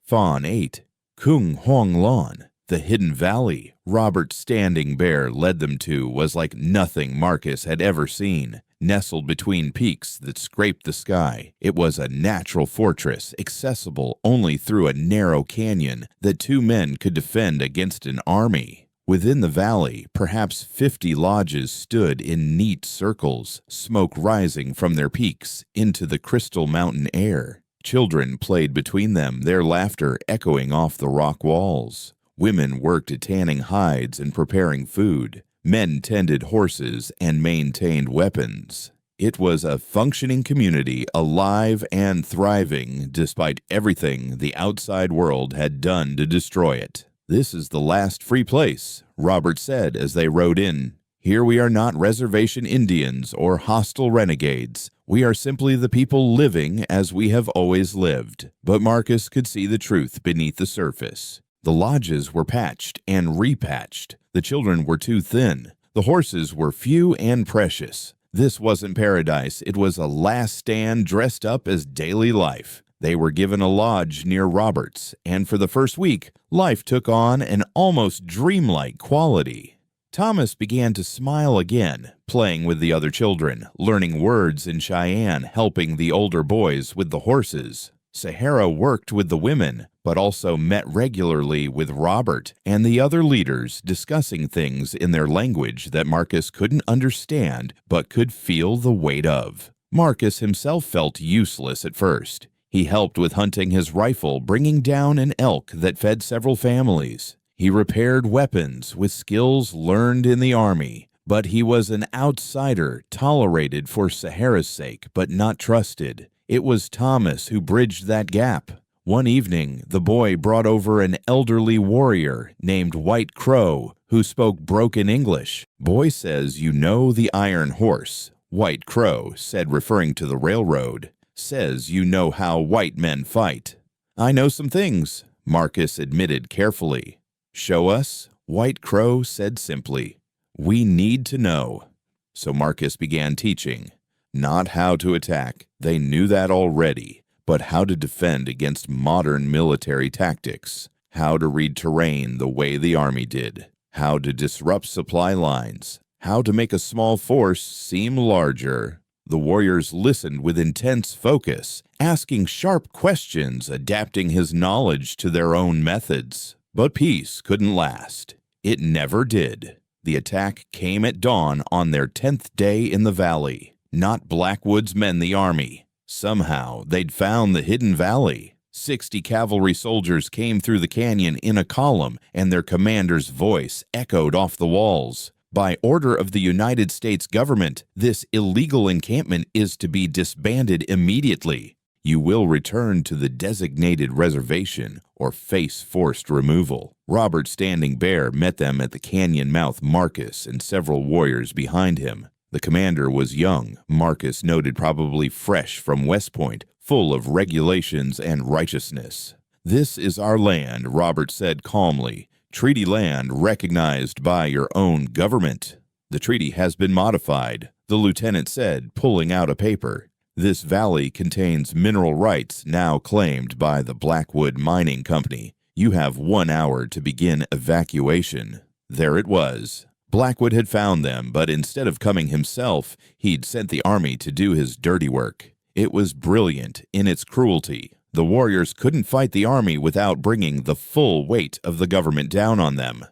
Fawn 8. Kung Hong Lon, the hidden valley Robert's standing bear led them to, was like nothing Marcus had ever seen. Nestled between peaks that scraped the sky, it was a natural fortress, accessible only through a narrow canyon that 2 men could defend against an army. Within the valley, perhaps 50 lodges stood in neat circles, smoke rising from their peaks into the crystal mountain air. Children played between them, their laughter echoing off the rock walls. Women worked at tanning hides and preparing food. Men tended horses and maintained weapons. It was a functioning community, alive and thriving, despite everything the outside world had done to destroy it. "This is the last free place," Robert said as they rode in. "Here we are not reservation Indians or hostile renegades. We are simply the people living as we have always lived." But Marcus could see the truth beneath the surface. The lodges were patched and repatched. The children were too thin. The horses were few and precious. This wasn't paradise. It was a last stand dressed up as daily life. They were given a lodge near Robert's, and for the first week, life took on an almost dreamlike quality. Thomas began to smile again, playing with the other children, learning words in Cheyenne, helping the older boys with the horses. Sahara worked with the women, but also met regularly with Robert and the other leaders, discussing things in their language that Marcus couldn't understand but could feel the weight of. Marcus himself felt useless at first. He helped with hunting his rifle, bringing down an elk that fed several families. He repaired weapons with skills learned in the army, but he was an outsider, tolerated for Sahara's sake, but not trusted. It was Thomas who bridged that gap. One evening, the boy brought over an elderly warrior named White Crow who spoke broken English. "Boy says you know the Iron Horse," White Crow said, referring to the railroad. "Says you know how white men fight." "I know some things," Marcus admitted carefully. "Show us," White Crow said simply. "We need to know." So Marcus began teaching. Not how to attack, they knew that already, but how to defend against modern military tactics, how to read terrain the way the army did, how to disrupt supply lines, how to make a small force seem larger. The warriors listened with intense focus, asking sharp questions, adapting his knowledge to their own methods. But peace couldn't last. It never did. The attack came at dawn on their 10th day in the valley. Not Blackwood's men, the army. Somehow, they'd found the hidden valley. 60 cavalry soldiers came through the canyon in a column, and their commander's voice echoed off the walls. "By order of the United States government, this illegal encampment is to be disbanded immediately. You will return to the designated reservation or face forced removal." Robert Standing Bear met them at the canyon mouth, Marcus and several warriors behind him. The commander was young, Marcus noted, probably fresh from West Point, full of regulations and righteousness. "This is our land," Robert said calmly. "Treaty land recognized by your own government." "The treaty has been modified," the lieutenant said, pulling out a paper. "This valley contains mineral rights now claimed by the Blackwood Mining Company. You have 1 hour to begin evacuation." There it was. Blackwood had found them, but instead of coming himself, he'd sent the army to do his dirty work. It was brilliant in its cruelty. The warriors couldn't fight the army without bringing the full weight of the government down on them.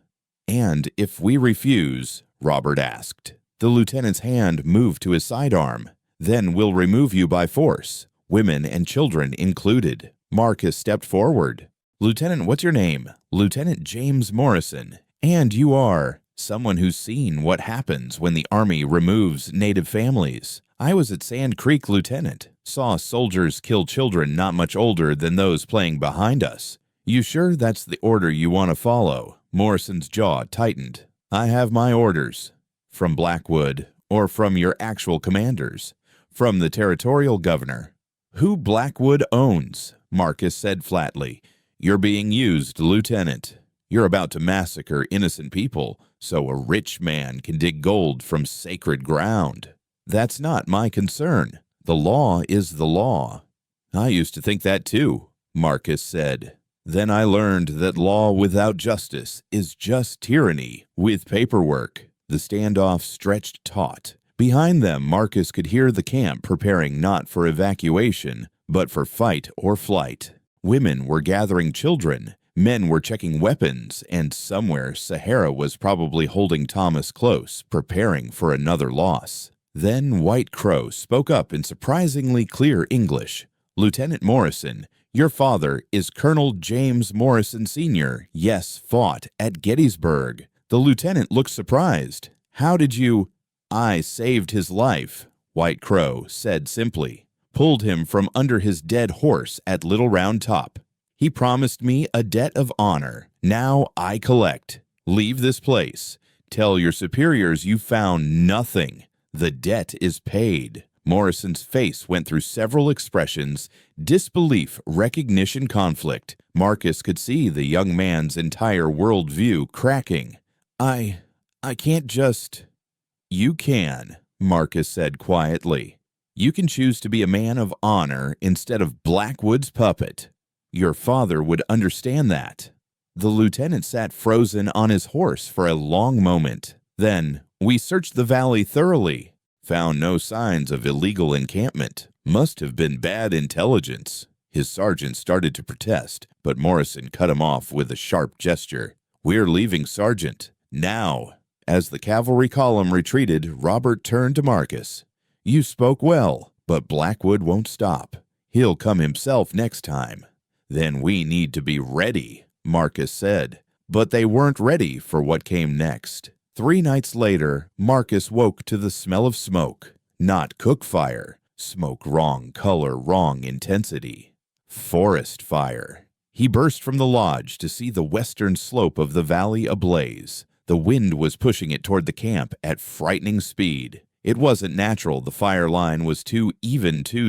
"And if we refuse?" Robert asked. The lieutenant's hand moved to his sidearm. "Then we'll remove you by force, women and children included." Marcus stepped forward. "Lieutenant, what's your name?" "Lieutenant James Morrison." "And you are?" "Someone who's seen what happens when the army removes native families." "I was at Sand Creek, Lieutenant. Saw soldiers kill children not much older than those playing behind us." "You sure that's the order you want to follow?" Morrison's jaw tightened. "I have my orders." "From Blackwood, or from your actual commanders?" "From the territorial governor." "Who Blackwood owns," Marcus said flatly. "You're being used, Lieutenant. You're about to massacre innocent people so a rich man can dig gold from sacred ground." "That's not my concern. The law is the law." "I used to think that too," Marcus said. "Then I learned that law without justice is just tyranny with paperwork." The standoff stretched taut. Behind them, Marcus could hear the camp preparing not for evacuation, but for fight or flight. Women were gathering children. Men were checking weapons, and somewhere Sahara was probably holding Thomas close, preparing for another loss. Then White Crow spoke up in surprisingly clear English. "Lieutenant Morrison, your father is Colonel James Morrison Sr. Yes, fought at Gettysburg." The lieutenant looked surprised. "How did you—" "I saved his life," White Crow said simply. "Pulled him from under his dead horse at Little Round Top. He promised me a debt of honor. Now I collect. Leave this place. Tell your superiors you found nothing. The debt is paid." Morrison's face went through several expressions: disbelief, recognition, conflict. Marcus could see the young man's entire worldview cracking. I can't just—" "You can," Marcus said quietly. "You can choose to be a man of honor instead of Blackwood's puppet. Your father would understand that." The lieutenant sat frozen on his horse for a long moment. Then, "We searched the valley thoroughly. Found no signs of illegal encampment. Must have been bad intelligence." His sergeant started to protest, but Morrison cut him off with a sharp gesture. "We're leaving, Sergeant. Now." As the cavalry column retreated, Robert turned to Marcus. "You spoke well, but Blackwood won't stop. He'll come himself next time." "Then we need to be ready," Marcus said. But they weren't ready for what came next. 3 nights later, Marcus woke to the smell of smoke. Not cook fire. Smoke wrong color, wrong intensity. Forest fire. He burst from the lodge to see the western slope of the valley ablaze. The wind was pushing it toward the camp at frightening speed. It wasn't natural. The fire line was too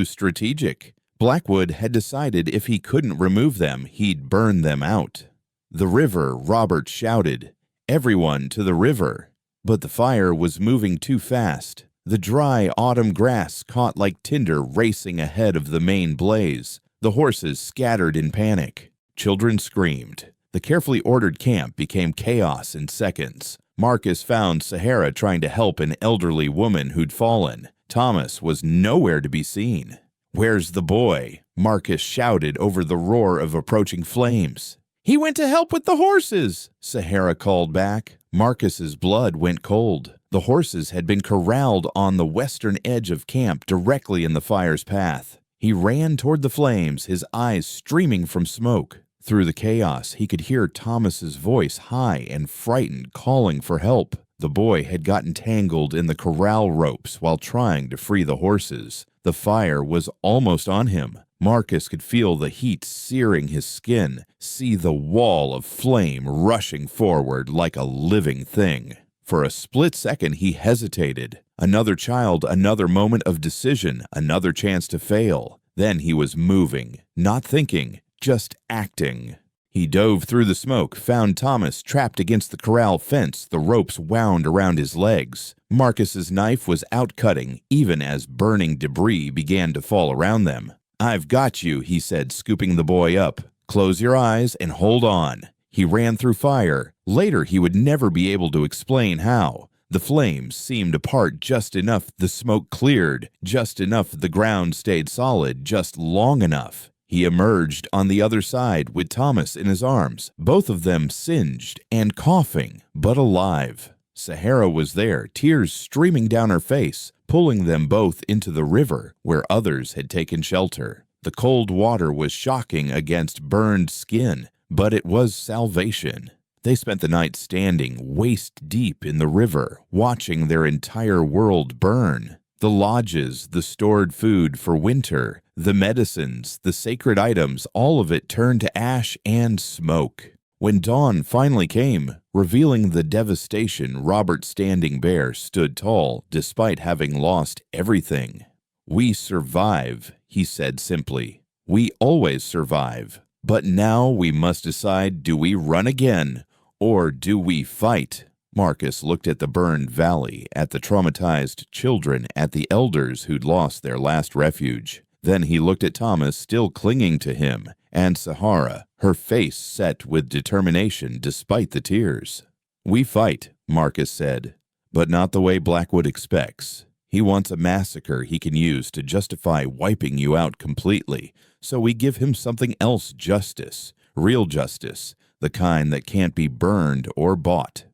strategic. Blackwood had decided if he couldn't remove them, he'd burn them out. "The river," Robert shouted. "Everyone to the river." But the fire was moving too fast. The dry autumn grass caught like tinder racing ahead of the main blaze. The horses scattered in panic. Children screamed. The carefully ordered camp became chaos in seconds. Marcus found Sahara trying to help an elderly woman who'd fallen. Thomas was nowhere to be seen. "Where's the boy?" Marcus shouted over the roar of approaching flames. "He went to help with the horses," Sahara called back. Marcus's blood went cold. The horses had been corralled on the western edge of camp directly in the fire's path. He ran toward the flames, his eyes streaming from smoke. Through the chaos, he could hear Thomas's voice, high and frightened, calling for help. The boy had gotten tangled in the corral ropes while trying to free the horses. The fire was almost on him. Marcus could feel the heat searing his skin, see the wall of flame rushing forward like a living thing. For a split second, he hesitated. Another child, another moment of decision, another chance to fail. Then he was moving, not thinking, just acting. He dove through the smoke, found Thomas trapped against the corral fence, the ropes wound around his legs. Marcus's knife was outcutting, even as burning debris began to fall around them. "I've got you," he said, scooping the boy up. "Close your eyes and hold on." He ran through fire. Later, he would never be able to explain how. The flames seemed apart just enough the smoke cleared, just enough the ground stayed solid, just long enough. He emerged on the other side with Thomas in his arms, both of them singed and coughing, but alive. Sahara was there, tears streaming down her face, pulling them both into the river where others had taken shelter. The cold water was shocking against burned skin, but it was salvation. They spent the night standing waist deep in the river, watching their entire world burn. The lodges, the stored food for winter, the medicines, the sacred items, all of it turned to ash and smoke. When dawn finally came, revealing the devastation, Robert Standing Bear stood tall despite having lost everything. "We survive," he said simply. "We always survive. But now we must decide, do we run again, or do we fight?" Marcus looked at the burned valley, at the traumatized children, at the elders who'd lost their last refuge. Then he looked at Thomas, still clinging to him, and Sahara, her face set with determination despite the tears. "We fight," Marcus said, "but not the way Blackwood expects. He wants a massacre he can use to justify wiping you out completely, so we give him something else: justice, real justice, the kind that can't be burned or bought."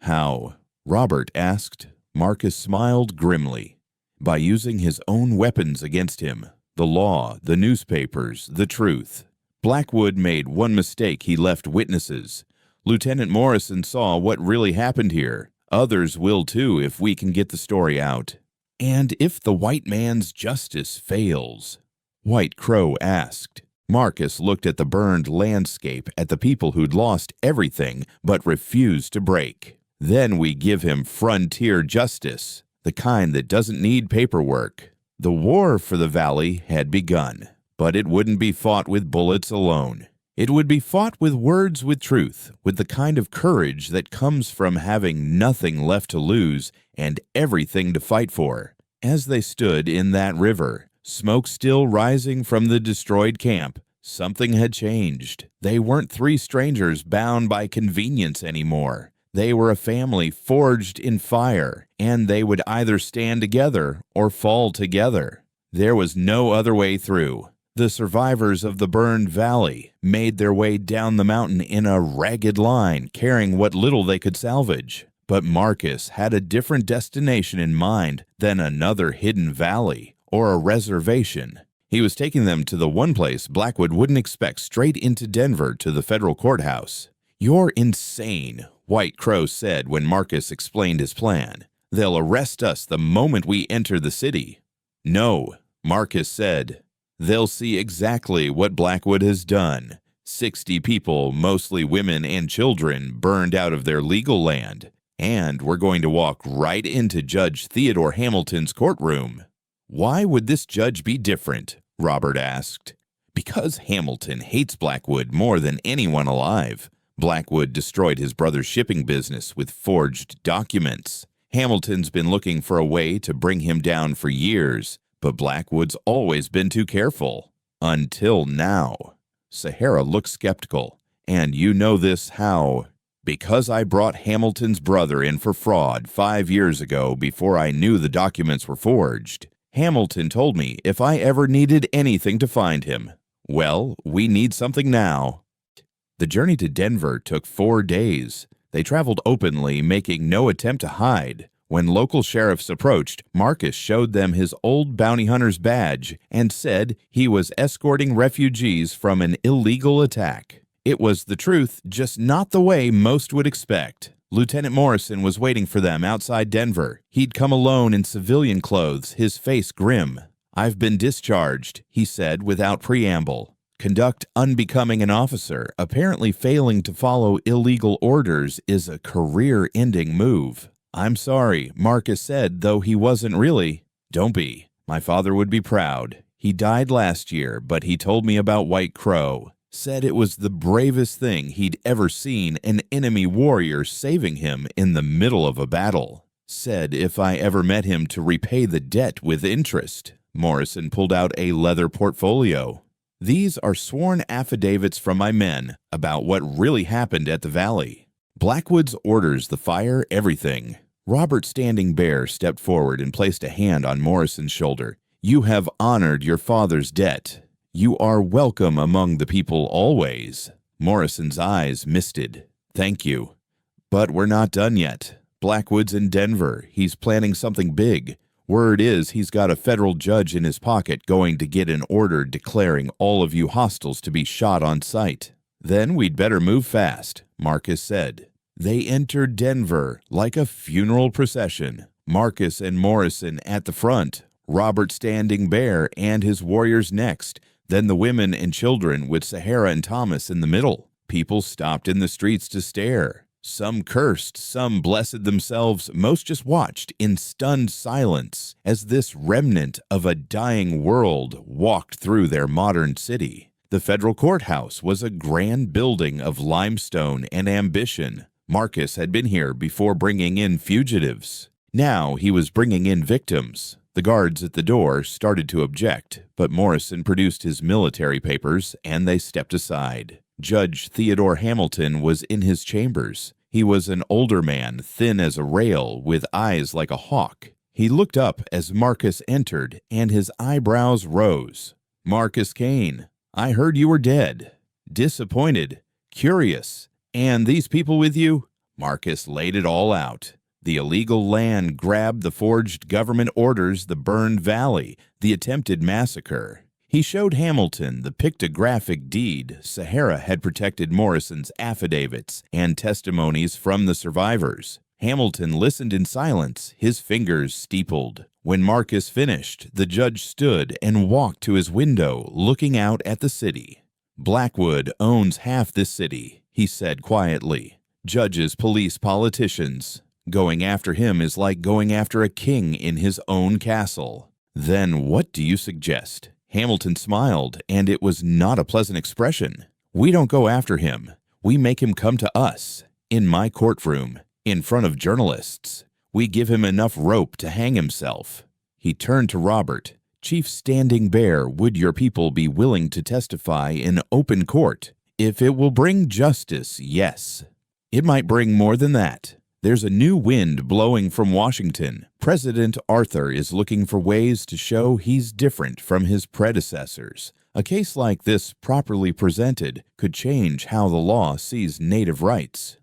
"How?" Robert asked. Marcus smiled grimly. "By using his own weapons against him. The law, the newspapers, the truth. Blackwood made one mistake: he left witnesses. Lieutenant Morrison saw what really happened here. Others will too if we can get the story out." "And if the white man's justice fails?" White Crow asked. Marcus looked at the burned landscape, at the people who'd lost everything but refused to break. "Then we give him frontier justice, the kind that doesn't need paperwork." The war for the valley had begun, but it wouldn't be fought with bullets alone. It would be fought with words, with truth, with the kind of courage that comes from having nothing left to lose and everything to fight for. As they stood in that river, smoke still rising from the destroyed camp, something had changed. They weren't 3 strangers bound by convenience anymore. They were a family forged in fire, and they would either stand together or fall together. There was no other way through. The survivors of the burned valley made their way down the mountain in a ragged line, carrying what little they could salvage. But Marcus had a different destination in mind than another hidden valley or a reservation. He was taking them to the one place Blackwood wouldn't expect, straight into Denver to the federal courthouse. "You're insane," White Crow said when Marcus explained his plan. "They'll arrest us the moment we enter the city." "No," Marcus said. "They'll see exactly what Blackwood has done. 60 people, mostly women and children, burned out of their legal land. And we're going to walk right into Judge Theodore Hamilton's courtroom." "Why would this judge be different?" Robert asked. "Because Hamilton hates Blackwood more than anyone alive. Blackwood destroyed his brother's shipping business with forged documents. Hamilton's been looking for a way to bring him down for years, but Blackwood's always been too careful. Until now." Sahara looked skeptical. "And you know this how?" "Because I brought Hamilton's brother in for fraud 5 years ago before I knew the documents were forged. Hamilton told me if I ever needed anything to find him. Well, we need something now." The journey to Denver took 4 days. They traveled openly, making no attempt to hide. When local sheriffs approached, Marcus showed them his old bounty hunter's badge and said he was escorting refugees from an illegal attack. It was the truth, just not the way most would expect. Lieutenant Morrison was waiting for them outside Denver. He'd come alone in civilian clothes, his face grim. "I've been discharged," he said without preamble. Conduct unbecoming an officer. Apparently failing to follow illegal orders is a career-ending move. "I'm sorry," Marcus said, though he wasn't really. "Don't be. My father would be proud. He died last year, but he told me about White Crow. Said it was the bravest thing he'd ever seen, an enemy warrior saving him in the middle of a battle. Said if I ever met him to repay the debt with interest." Morrison pulled out a leather portfolio. "These are sworn affidavits from my men about what really happened at the valley. Blackwood's orders, the fire, everything." Robert Standing Bear stepped forward and placed a hand on Morrison's shoulder. "You have honored your father's debt. You are welcome among the people always." Morrison's eyes misted. "Thank you. But we're not done yet. Blackwood's in Denver. He's planning something big. Word is he's got a federal judge in his pocket going to get an order declaring all of you hostiles to be shot on sight." "Then we'd better move fast," Marcus said. They entered Denver like a funeral procession. Marcus and Morrison at the front, Robert Standing Bear and his warriors next, then the women and children with Sahara and Thomas in the middle. People stopped in the streets to stare. Some cursed, some blessed themselves, most just watched in stunned silence as this remnant of a dying world walked through their modern city. The federal courthouse was a grand building of limestone and ambition. Marcus had been here before bringing in fugitives. Now he was bringing in victims. The guards at the door started to object, but Morrison produced his military papers and they stepped aside. Judge Theodore Hamilton was in his chambers. He was an older man, thin as a rail, with eyes like a hawk. He looked up as Marcus entered, and his eyebrows rose. "Marcus Kane, I heard you were dead." "Disappointed, curious. And these people with you?" Marcus laid it all out. The illegal land grab, the forged government orders, the burned valley, the attempted massacre. He showed Hamilton the pictographic deed. Sahara had protected Morrison's affidavits and testimonies from the survivors. Hamilton listened in silence, his fingers steepled. When Marcus finished, the judge stood and walked to his window, looking out at the city. "Blackwood owns half this city," he said quietly. "Judges, police, politicians. Going after him is like going after a king in his own castle." "Then what do you suggest?" Hamilton smiled, and it was not a pleasant expression. "We don't go after him. We make him come to us, in my courtroom, in front of journalists. We give him enough rope to hang himself." He turned to Robert. "Chief Standing Bear, would your people be willing to testify in open court? If it will bring justice, yes. It might bring more than that. There's a new wind blowing from Washington. President Arthur is looking for ways to show he's different from his predecessors. A case like this, properly presented, could change how the law sees Native rights.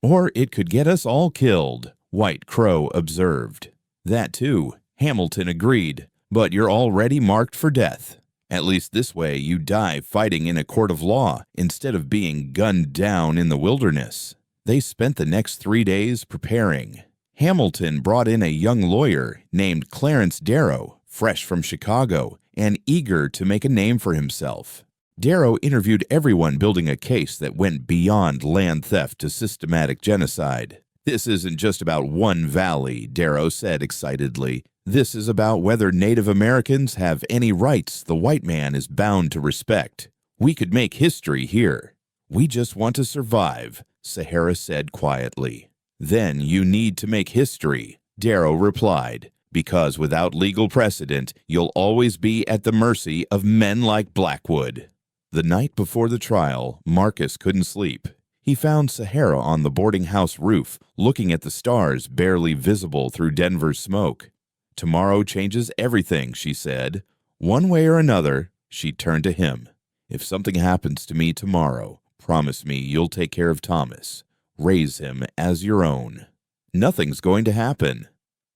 Or it could get us all killed, White Crow observed. That too, Hamilton agreed, but you're already marked for death. At least this way you die fighting in a court of law instead of being gunned down in the wilderness. They spent the next 3 days preparing. Hamilton brought in a young lawyer named Clarence Darrow, fresh from Chicago, and eager to make a name for himself. Darrow interviewed everyone building a case that went beyond land theft to systematic genocide. This isn't just about one valley, Darrow said excitedly. This is about whether Native Americans have any rights the white man is bound to respect. We could make history here. We just want to survive, Sahara said quietly. Then you need to make history, Darrow replied, because without legal precedent, you'll always be at the mercy of men like Blackwood. The night before the trial, Marcus couldn't sleep. He found Sahara on the boarding house roof, looking at the stars barely visible through Denver's smoke. Tomorrow changes everything, she said. One way or another, she turned to him. If something happens to me tomorrow, promise me you'll take care of Thomas. Raise him as your own. Nothing's going to happen.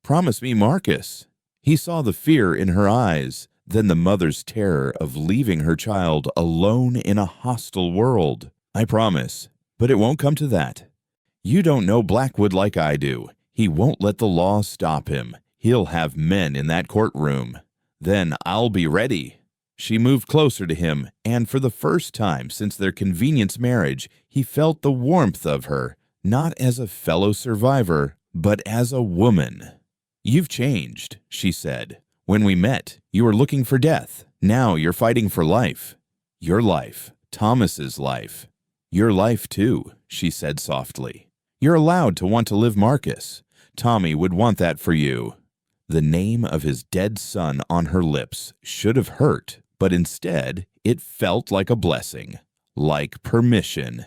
Promise me, Marcus. He saw the fear in her eyes, then the mother's terror of leaving her child alone in a hostile world. I promise, but it won't come to that. You don't know Blackwood like I do. He won't let the law stop him. He'll have men in that courtroom. Then I'll be ready. She moved closer to him, and for the first time since their convenience marriage, he felt the warmth of her, not as a fellow survivor, but as a woman. You've changed, she said. When we met, you were looking for death. Now you're fighting for life. Your life, Thomas's life. Your life too, she said softly. You're allowed to want to live, Marcus. Tommy would want that for you. The name of his dead son on her lips should have hurt, but instead it felt like a blessing, like permission.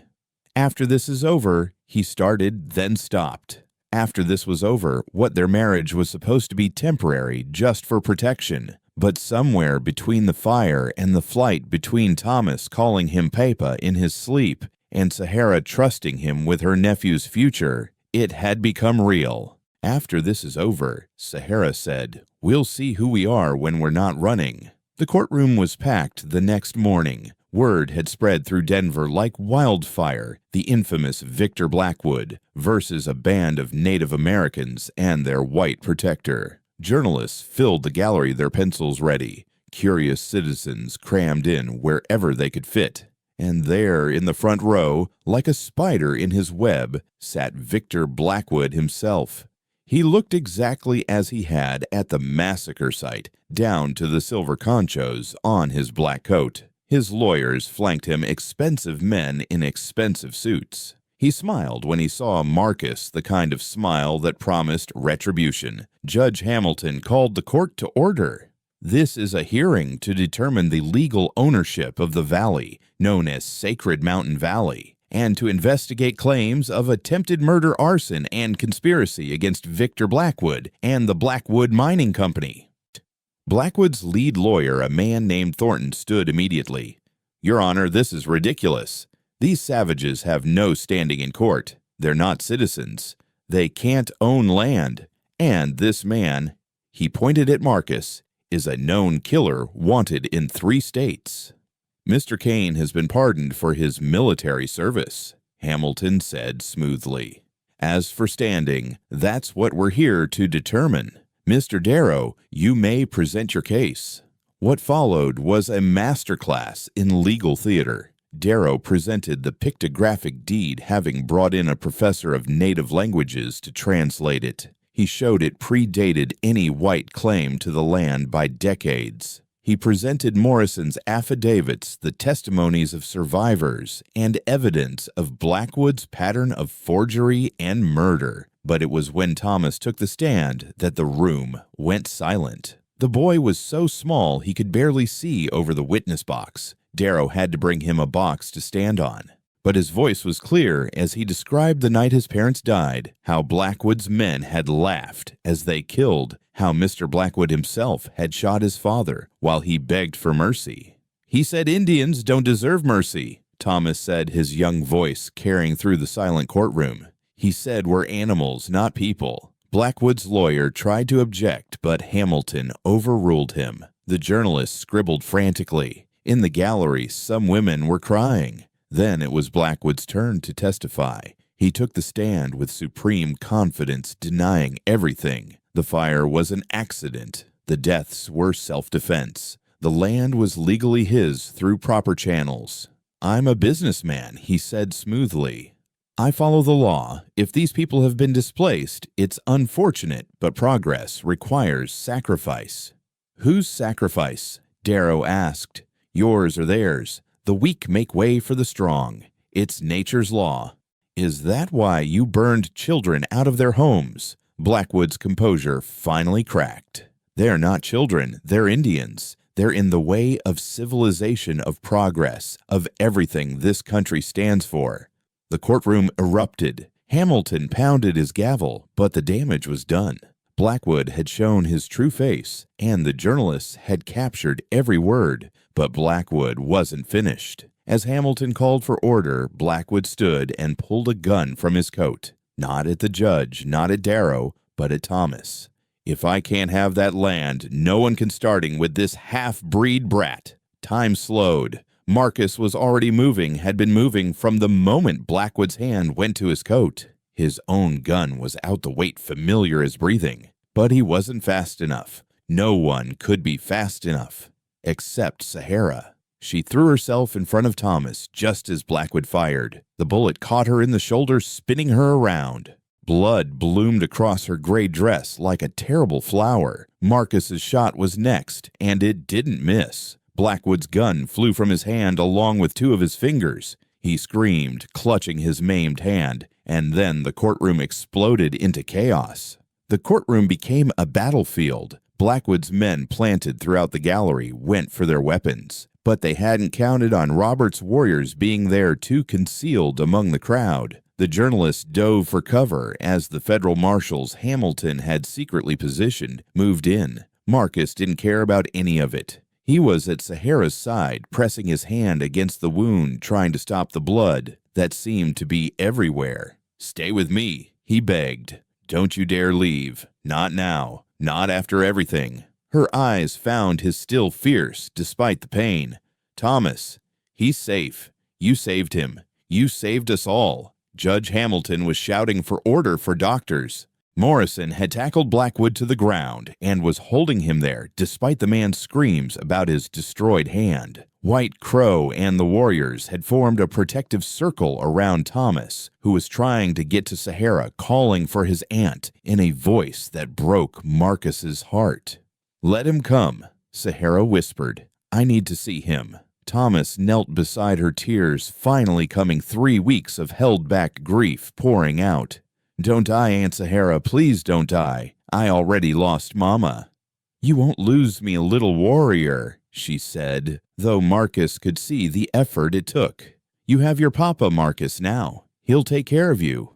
After this is over, he started, then stopped. After this was over, what their marriage was supposed to be temporary, just for protection. But somewhere between the fire and the flight between Thomas calling him Papa in his sleep and Sahara trusting him with her nephew's future, it had become real. After this is over, Sahara said, we'll see who we are when we're not running. The courtroom was packed the next morning. Word had spread through Denver like wildfire, the infamous Victor Blackwood versus a band of Native Americans and their white protector. Journalists filled the gallery, their pencils ready. Curious citizens crammed in wherever they could fit. And there in the front row, like a spider in his web, sat Victor Blackwood himself. He looked exactly as he had at the massacre site, down to the silver conchos on his black coat. His lawyers flanked him, expensive men in expensive suits. He smiled when he saw Marcus, the kind of smile that promised retribution. Judge Hamilton called the court to order. This is a hearing to determine the legal ownership of the valley, known as Sacred Mountain Valley, and to investigate claims of attempted murder, arson, and conspiracy against Victor Blackwood and the Blackwood Mining Company. Blackwood's lead lawyer, a man named Thornton, stood immediately. Your Honor, this is ridiculous. These savages have no standing in court. They're not citizens. They can't own land. And this man, he pointed at Marcus, is a known killer wanted in 3 states. Mr. Kane has been pardoned for his military service, Hamilton said smoothly. As for standing, that's what we're here to determine. Mr. Darrow, you may present your case. What followed was a masterclass in legal theater. Darrow presented the pictographic deed, having brought in a professor of native languages to translate it. He showed it predated any white claim to the land by decades. He presented Morrison's affidavits, the testimonies of survivors, and evidence of Blackwood's pattern of forgery and murder. But it was when Thomas took the stand that the room went silent. The boy was so small he could barely see over the witness box. Darrow had to bring him a box to stand on. But his voice was clear as he described the night his parents died, how Blackwood's men had laughed as they killed, how Mr. Blackwood himself had shot his father while he begged for mercy. He said Indians don't deserve mercy, Thomas said, his young voice carrying through the silent courtroom. He said we're animals, not people. Blackwood's lawyer tried to object, but Hamilton overruled him. The journalist scribbled frantically. In the gallery, some women were crying. Then it was Blackwood's turn to testify. He took the stand with supreme confidence, denying everything. The fire was an accident. The deaths were self-defense. The land was legally his through proper channels. I'm a businessman, he said smoothly. I follow the law. If these people have been displaced, it's unfortunate, but progress requires sacrifice. Whose sacrifice? Darrow asked. Yours or theirs. The weak make way for the strong. It's nature's law. Is that why you burned children out of their homes? Blackwood's composure finally cracked. They're not children, they're Indians. They're in the way of civilization, of progress, of everything this country stands for. The courtroom erupted. Hamilton pounded his gavel, but the damage was done. Blackwood had shown his true face, and the journalists had captured every word, but Blackwood wasn't finished. As Hamilton called for order, Blackwood stood and pulled a gun from his coat. Not at the judge, not at Darrow, but at Thomas. If I can't have that land, no one can, starting with this half-breed brat. Time slowed. Marcus was already moving, had been moving from the moment Blackwood's hand went to his coat. His own gun was out the weight, familiar as breathing. But he wasn't fast enough. No one could be fast enough. Except Sahara. She threw herself in front of Thomas just as Blackwood fired. The bullet caught her in the shoulder, spinning her around. Blood bloomed across her gray dress like a terrible flower. Marcus's shot was next, and it didn't miss. Blackwood's gun flew from his hand along with two of his fingers. He screamed, clutching his maimed hand, and then the courtroom exploded into chaos. The courtroom became a battlefield. Blackwood's men planted throughout the gallery went for their weapons, but they hadn't counted on Robert's warriors being there too concealed among the crowd. The journalists dove for cover as the federal marshals Hamilton had secretly positioned moved in. Marcus didn't care about any of it. He was at Sahara's side, pressing his hand against the wound, trying to stop the blood that seemed to be everywhere. "Stay with me," he begged. "Don't you dare leave. Not now. Not after everything." Her eyes found his still fierce, despite the pain. "Thomas, he's safe. You saved him. You saved us all." Judge Hamilton was shouting for order for doctors. Morrison had tackled Blackwood to the ground and was holding him there despite the man's screams about his destroyed hand. White Crow and the warriors had formed a protective circle around Thomas, who was trying to get to Sahara, calling for his aunt in a voice that broke Marcus's heart. "Let him come," Sahara whispered. "I need to see him." Thomas knelt beside her, tears finally coming, 3 weeks of held-back grief pouring out. "Don't die, Aunt Sahara, please don't die. I already lost Mama." "You won't lose me, little warrior," she said, though Marcus could see the effort it took. "You have your papa, Marcus, now. He'll take care of you."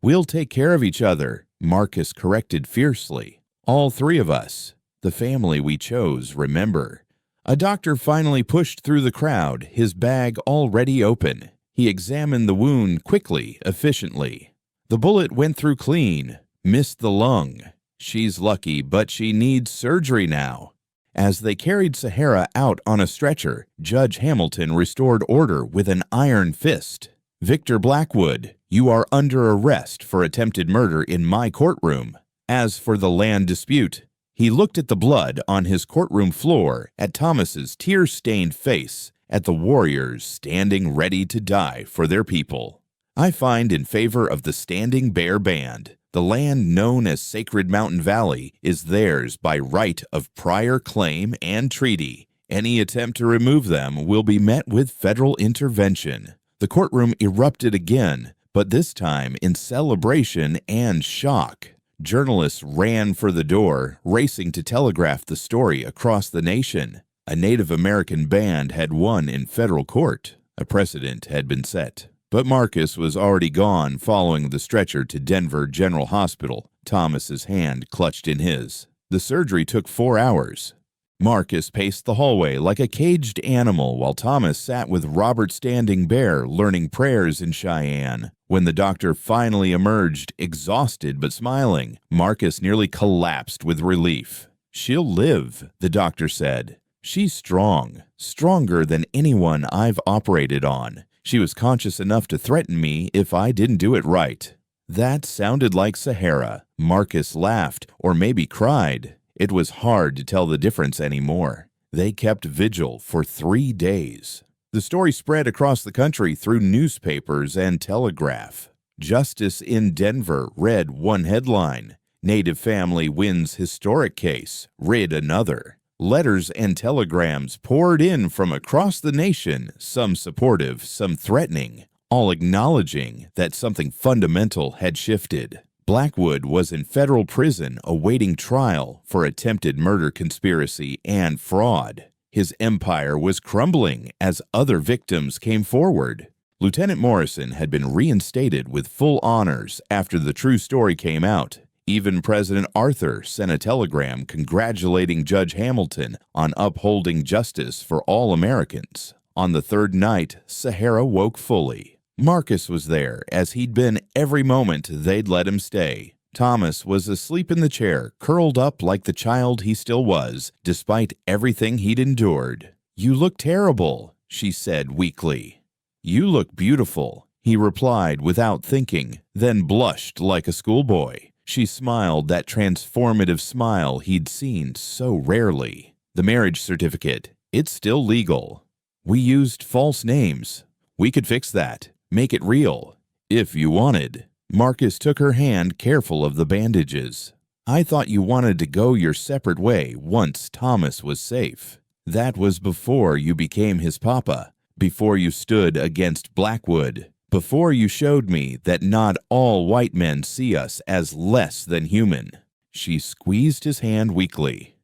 "We'll take care of each other," Marcus corrected fiercely. "All three of us. The family we chose, remember." A doctor finally pushed through the crowd, his bag already open. He examined the wound quickly, efficiently. The bullet went through clean, missed the lung. She's lucky, but she needs surgery now. As they carried Sahara out on a stretcher, Judge Hamilton restored order with an iron fist. "Victor Blackwood, you are under arrest for attempted murder in my courtroom. As for the land dispute," he looked at the blood on his courtroom floor, at Thomas's tear-stained face, at the warriors standing ready to die for their people. "I find in favor of the Standing Bear Band. The land known as Sacred Mountain Valley is theirs by right of prior claim and treaty. Any attempt to remove them will be met with federal intervention." The courtroom erupted again, but this time in celebration and shock. Journalists ran for the door, racing to telegraph the story across the nation. A Native American band had won in federal court. A precedent had been set. But Marcus was already gone, following the stretcher to Denver General Hospital, Thomas's hand clutched in his. The surgery took 4 hours. Marcus paced the hallway like a caged animal while Thomas sat with Robert Standing Bear learning prayers in Cheyenne. When the doctor finally emerged, exhausted but smiling, Marcus nearly collapsed with relief. "She'll live," the doctor said. "She's strong, stronger than anyone I've operated on. She was conscious enough to threaten me if I didn't do it right." That sounded like Sahara. Marcus laughed, or maybe cried. It was hard to tell the difference anymore. They kept vigil for 3 days. The story spread across the country through newspapers and telegraph. Justice in Denver read one headline. Native family wins historic case, rid another. Letters and telegrams poured in from across the nation, some supportive, some threatening, all acknowledging that something fundamental had shifted. Blackwood was in federal prison awaiting trial for attempted murder conspiracy and fraud. His empire was crumbling as other victims came forward. Lieutenant Morrison had been reinstated with full honors after the true story came out. Even President Arthur sent a telegram congratulating Judge Hamilton on upholding justice for all Americans. On the third night, Sahara woke fully. Marcus was there, as he'd been every moment they'd let him stay. Thomas was asleep in the chair, curled up like the child he still was, despite everything he'd endured. "You look terrible," she said weakly. "You look beautiful," he replied without thinking, then blushed like a schoolboy. She smiled that transformative smile he'd seen so rarely. "The marriage certificate, it's still legal. We used false names. We could fix that. Make it real, if you wanted." Marcus took her hand, careful of the bandages. "I thought you wanted to go your separate way once Thomas was safe. That was before you became his papa, before you stood against Blackwood, before you showed me that not all white men see us as less than human." She squeezed his hand weakly.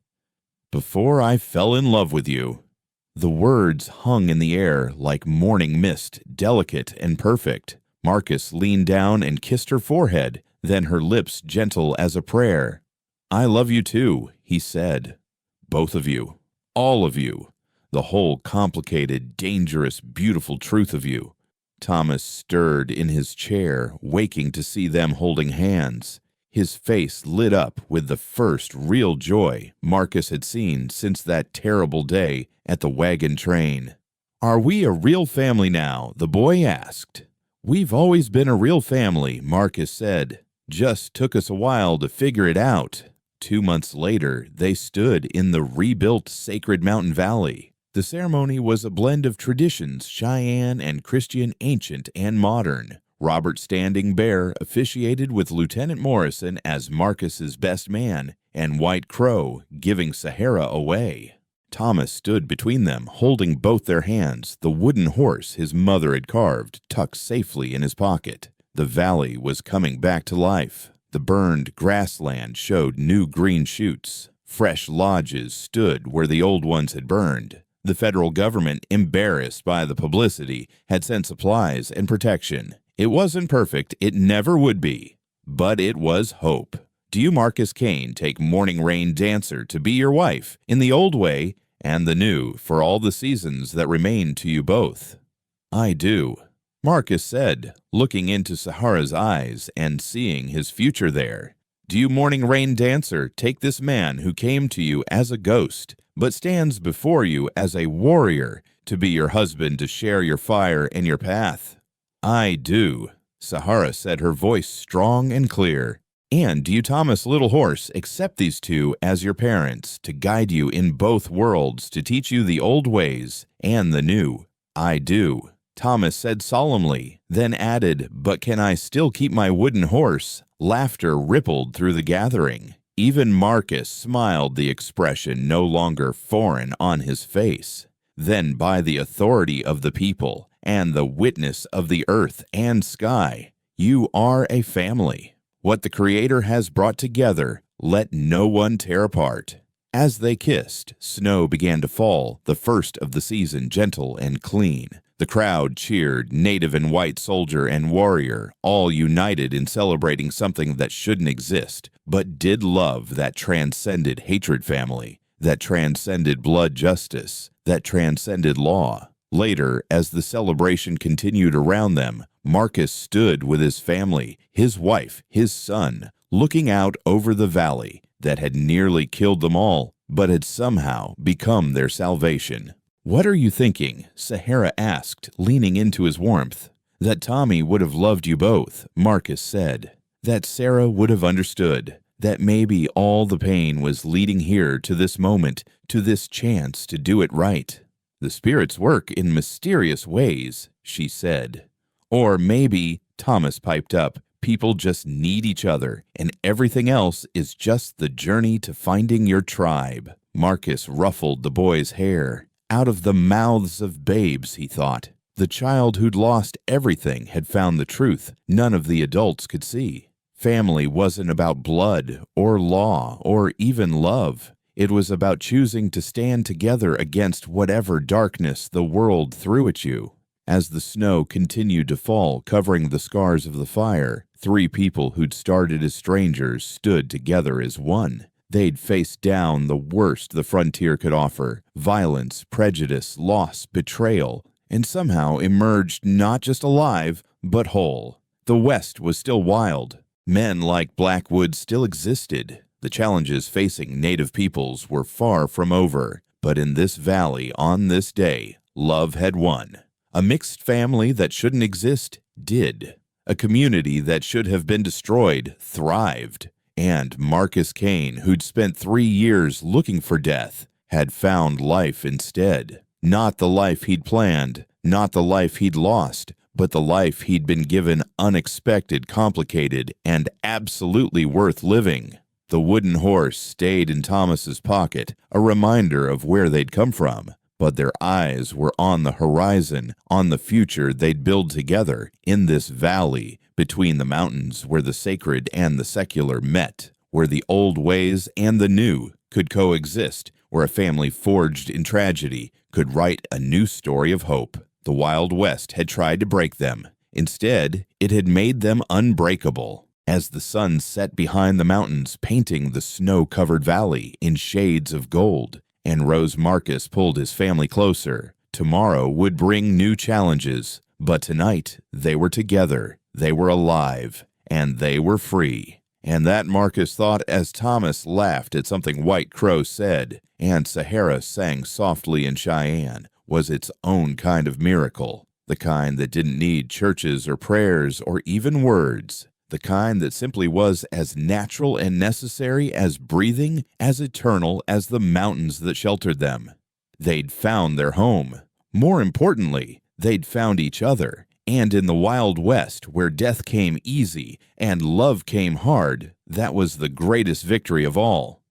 "Before I fell in love with you." The words hung in the air like morning mist, delicate and perfect. Marcus leaned down and kissed her forehead, then her lips gentle as a prayer. "I love you too," he said. "Both of you. All of you. The whole complicated, dangerous, beautiful truth of you." Thomas stirred in his chair, waking to see them holding hands. His face lit up with the first real joy Marcus had seen since that terrible day at the wagon train. "Are we a real family now?" the boy asked. "We've always been a real family," Marcus said. "Just took us a while to figure it out." 2 months later, they stood in the rebuilt Sacred Mountain Valley. The ceremony was a blend of traditions, Cheyenne and Christian, ancient and modern. Robert Standing Bear officiated with Lieutenant Morrison as Marcus's best man, and White Crow giving Sahara away. Thomas stood between them, holding both their hands, the wooden horse his mother had carved tucked safely in his pocket. The valley was coming back to life. The burned grassland showed new green shoots. Fresh lodges stood where the old ones had burned. The federal government, embarrassed by the publicity, had sent supplies and protection. It wasn't perfect, it never would be, but it was hope. Do you, Marcus Kane, take Morning Rain Dancer to be your wife, in the old way and the new, for all the seasons that remain to you both? "I do," Marcus said, looking into Sahara's eyes and seeing his future there. "Do you, Morning Rain Dancer, take this man who came to you as a ghost, but stands before you as a warrior, to be your husband, to share your fire and your path?" "I do," Sahara said, her voice strong and clear. "And do you, Thomas Little Horse, accept these two as your parents, to guide you in both worlds, to teach you the old ways and the new?" "I do," Thomas said solemnly, then added, "But can I still keep my wooden horse?" Laughter rippled through the gathering. Even Marcus smiled, the expression no longer foreign on his face. "Then by the authority of the people, and the witness of the earth and sky, you are a family. What the Creator has brought together, let no one tear apart." As they kissed, snow began to fall, the first of the season, gentle and clean. The crowd cheered, native and white, soldier and warrior, all united in celebrating something that shouldn't exist, but did love that transcended hatred family. that transcended blood justice, that transcended law. Later, as the celebration continued around them, Marcus stood with his family, his wife, his son, looking out over the valley that had nearly killed them all, but had somehow become their salvation. "What are you thinking?" Sahara asked, leaning into his warmth. "That Tommy would have loved you both," Marcus said. "That Sarah would have understood. That maybe all the pain was leading here to this moment, to this chance to do it right. The spirits work in mysterious ways," she said. "Or maybe," Thomas piped up, "people just need each other, and everything else is just the journey to finding your tribe." Marcus ruffled the boy's hair. Out of the mouths of babes, he thought. The child who'd lost everything had found the truth none of the adults could see. Family wasn't about blood or law or even love. It was about choosing to stand together against whatever darkness the world threw at you. As the snow continued to fall, covering the scars of the fire, 3 people who'd started as strangers stood together as one. They'd faced down the worst the frontier could offer: violence, prejudice, loss, betrayal, and somehow emerged not just alive, but whole. The West was still wild. Men like Blackwood still existed. The challenges facing Native peoples were far from over, but in this valley on this day, love had won. A mixed family that shouldn't exist did. A community that should have been destroyed thrived. And Marcus Kane, who'd spent 3 years looking for death, had found life instead. Not the life he'd planned, not the life he'd lost, but the life he'd been given unexpected, complicated, and absolutely worth living. The wooden horse stayed in Thomas's pocket, a reminder of where they'd come from, but their eyes were on the horizon, on the future they'd build together in this valley between the mountains where the sacred and the secular met, where the old ways and the new could coexist, where a family forged in tragedy could write a new story of hope. The Wild West had tried to break them. Instead, it had made them unbreakable. As the sun set behind the mountains, painting the snow-covered valley in shades of gold, and Rose Marcus pulled his family closer. Tomorrow would bring new challenges, but tonight they were together, they were alive, and they were free. And that Marcus thought as Thomas laughed at something White Crow said, and Sahara sang softly in Cheyenne, was its own kind of miracle, the kind that didn't need churches or prayers or even words. The kind that simply was as natural and necessary as breathing, as eternal as the mountains that sheltered them. They'd found their home. More importantly, they'd found each other. And in the Wild West, where death came easy and love came hard, that was the greatest victory of all.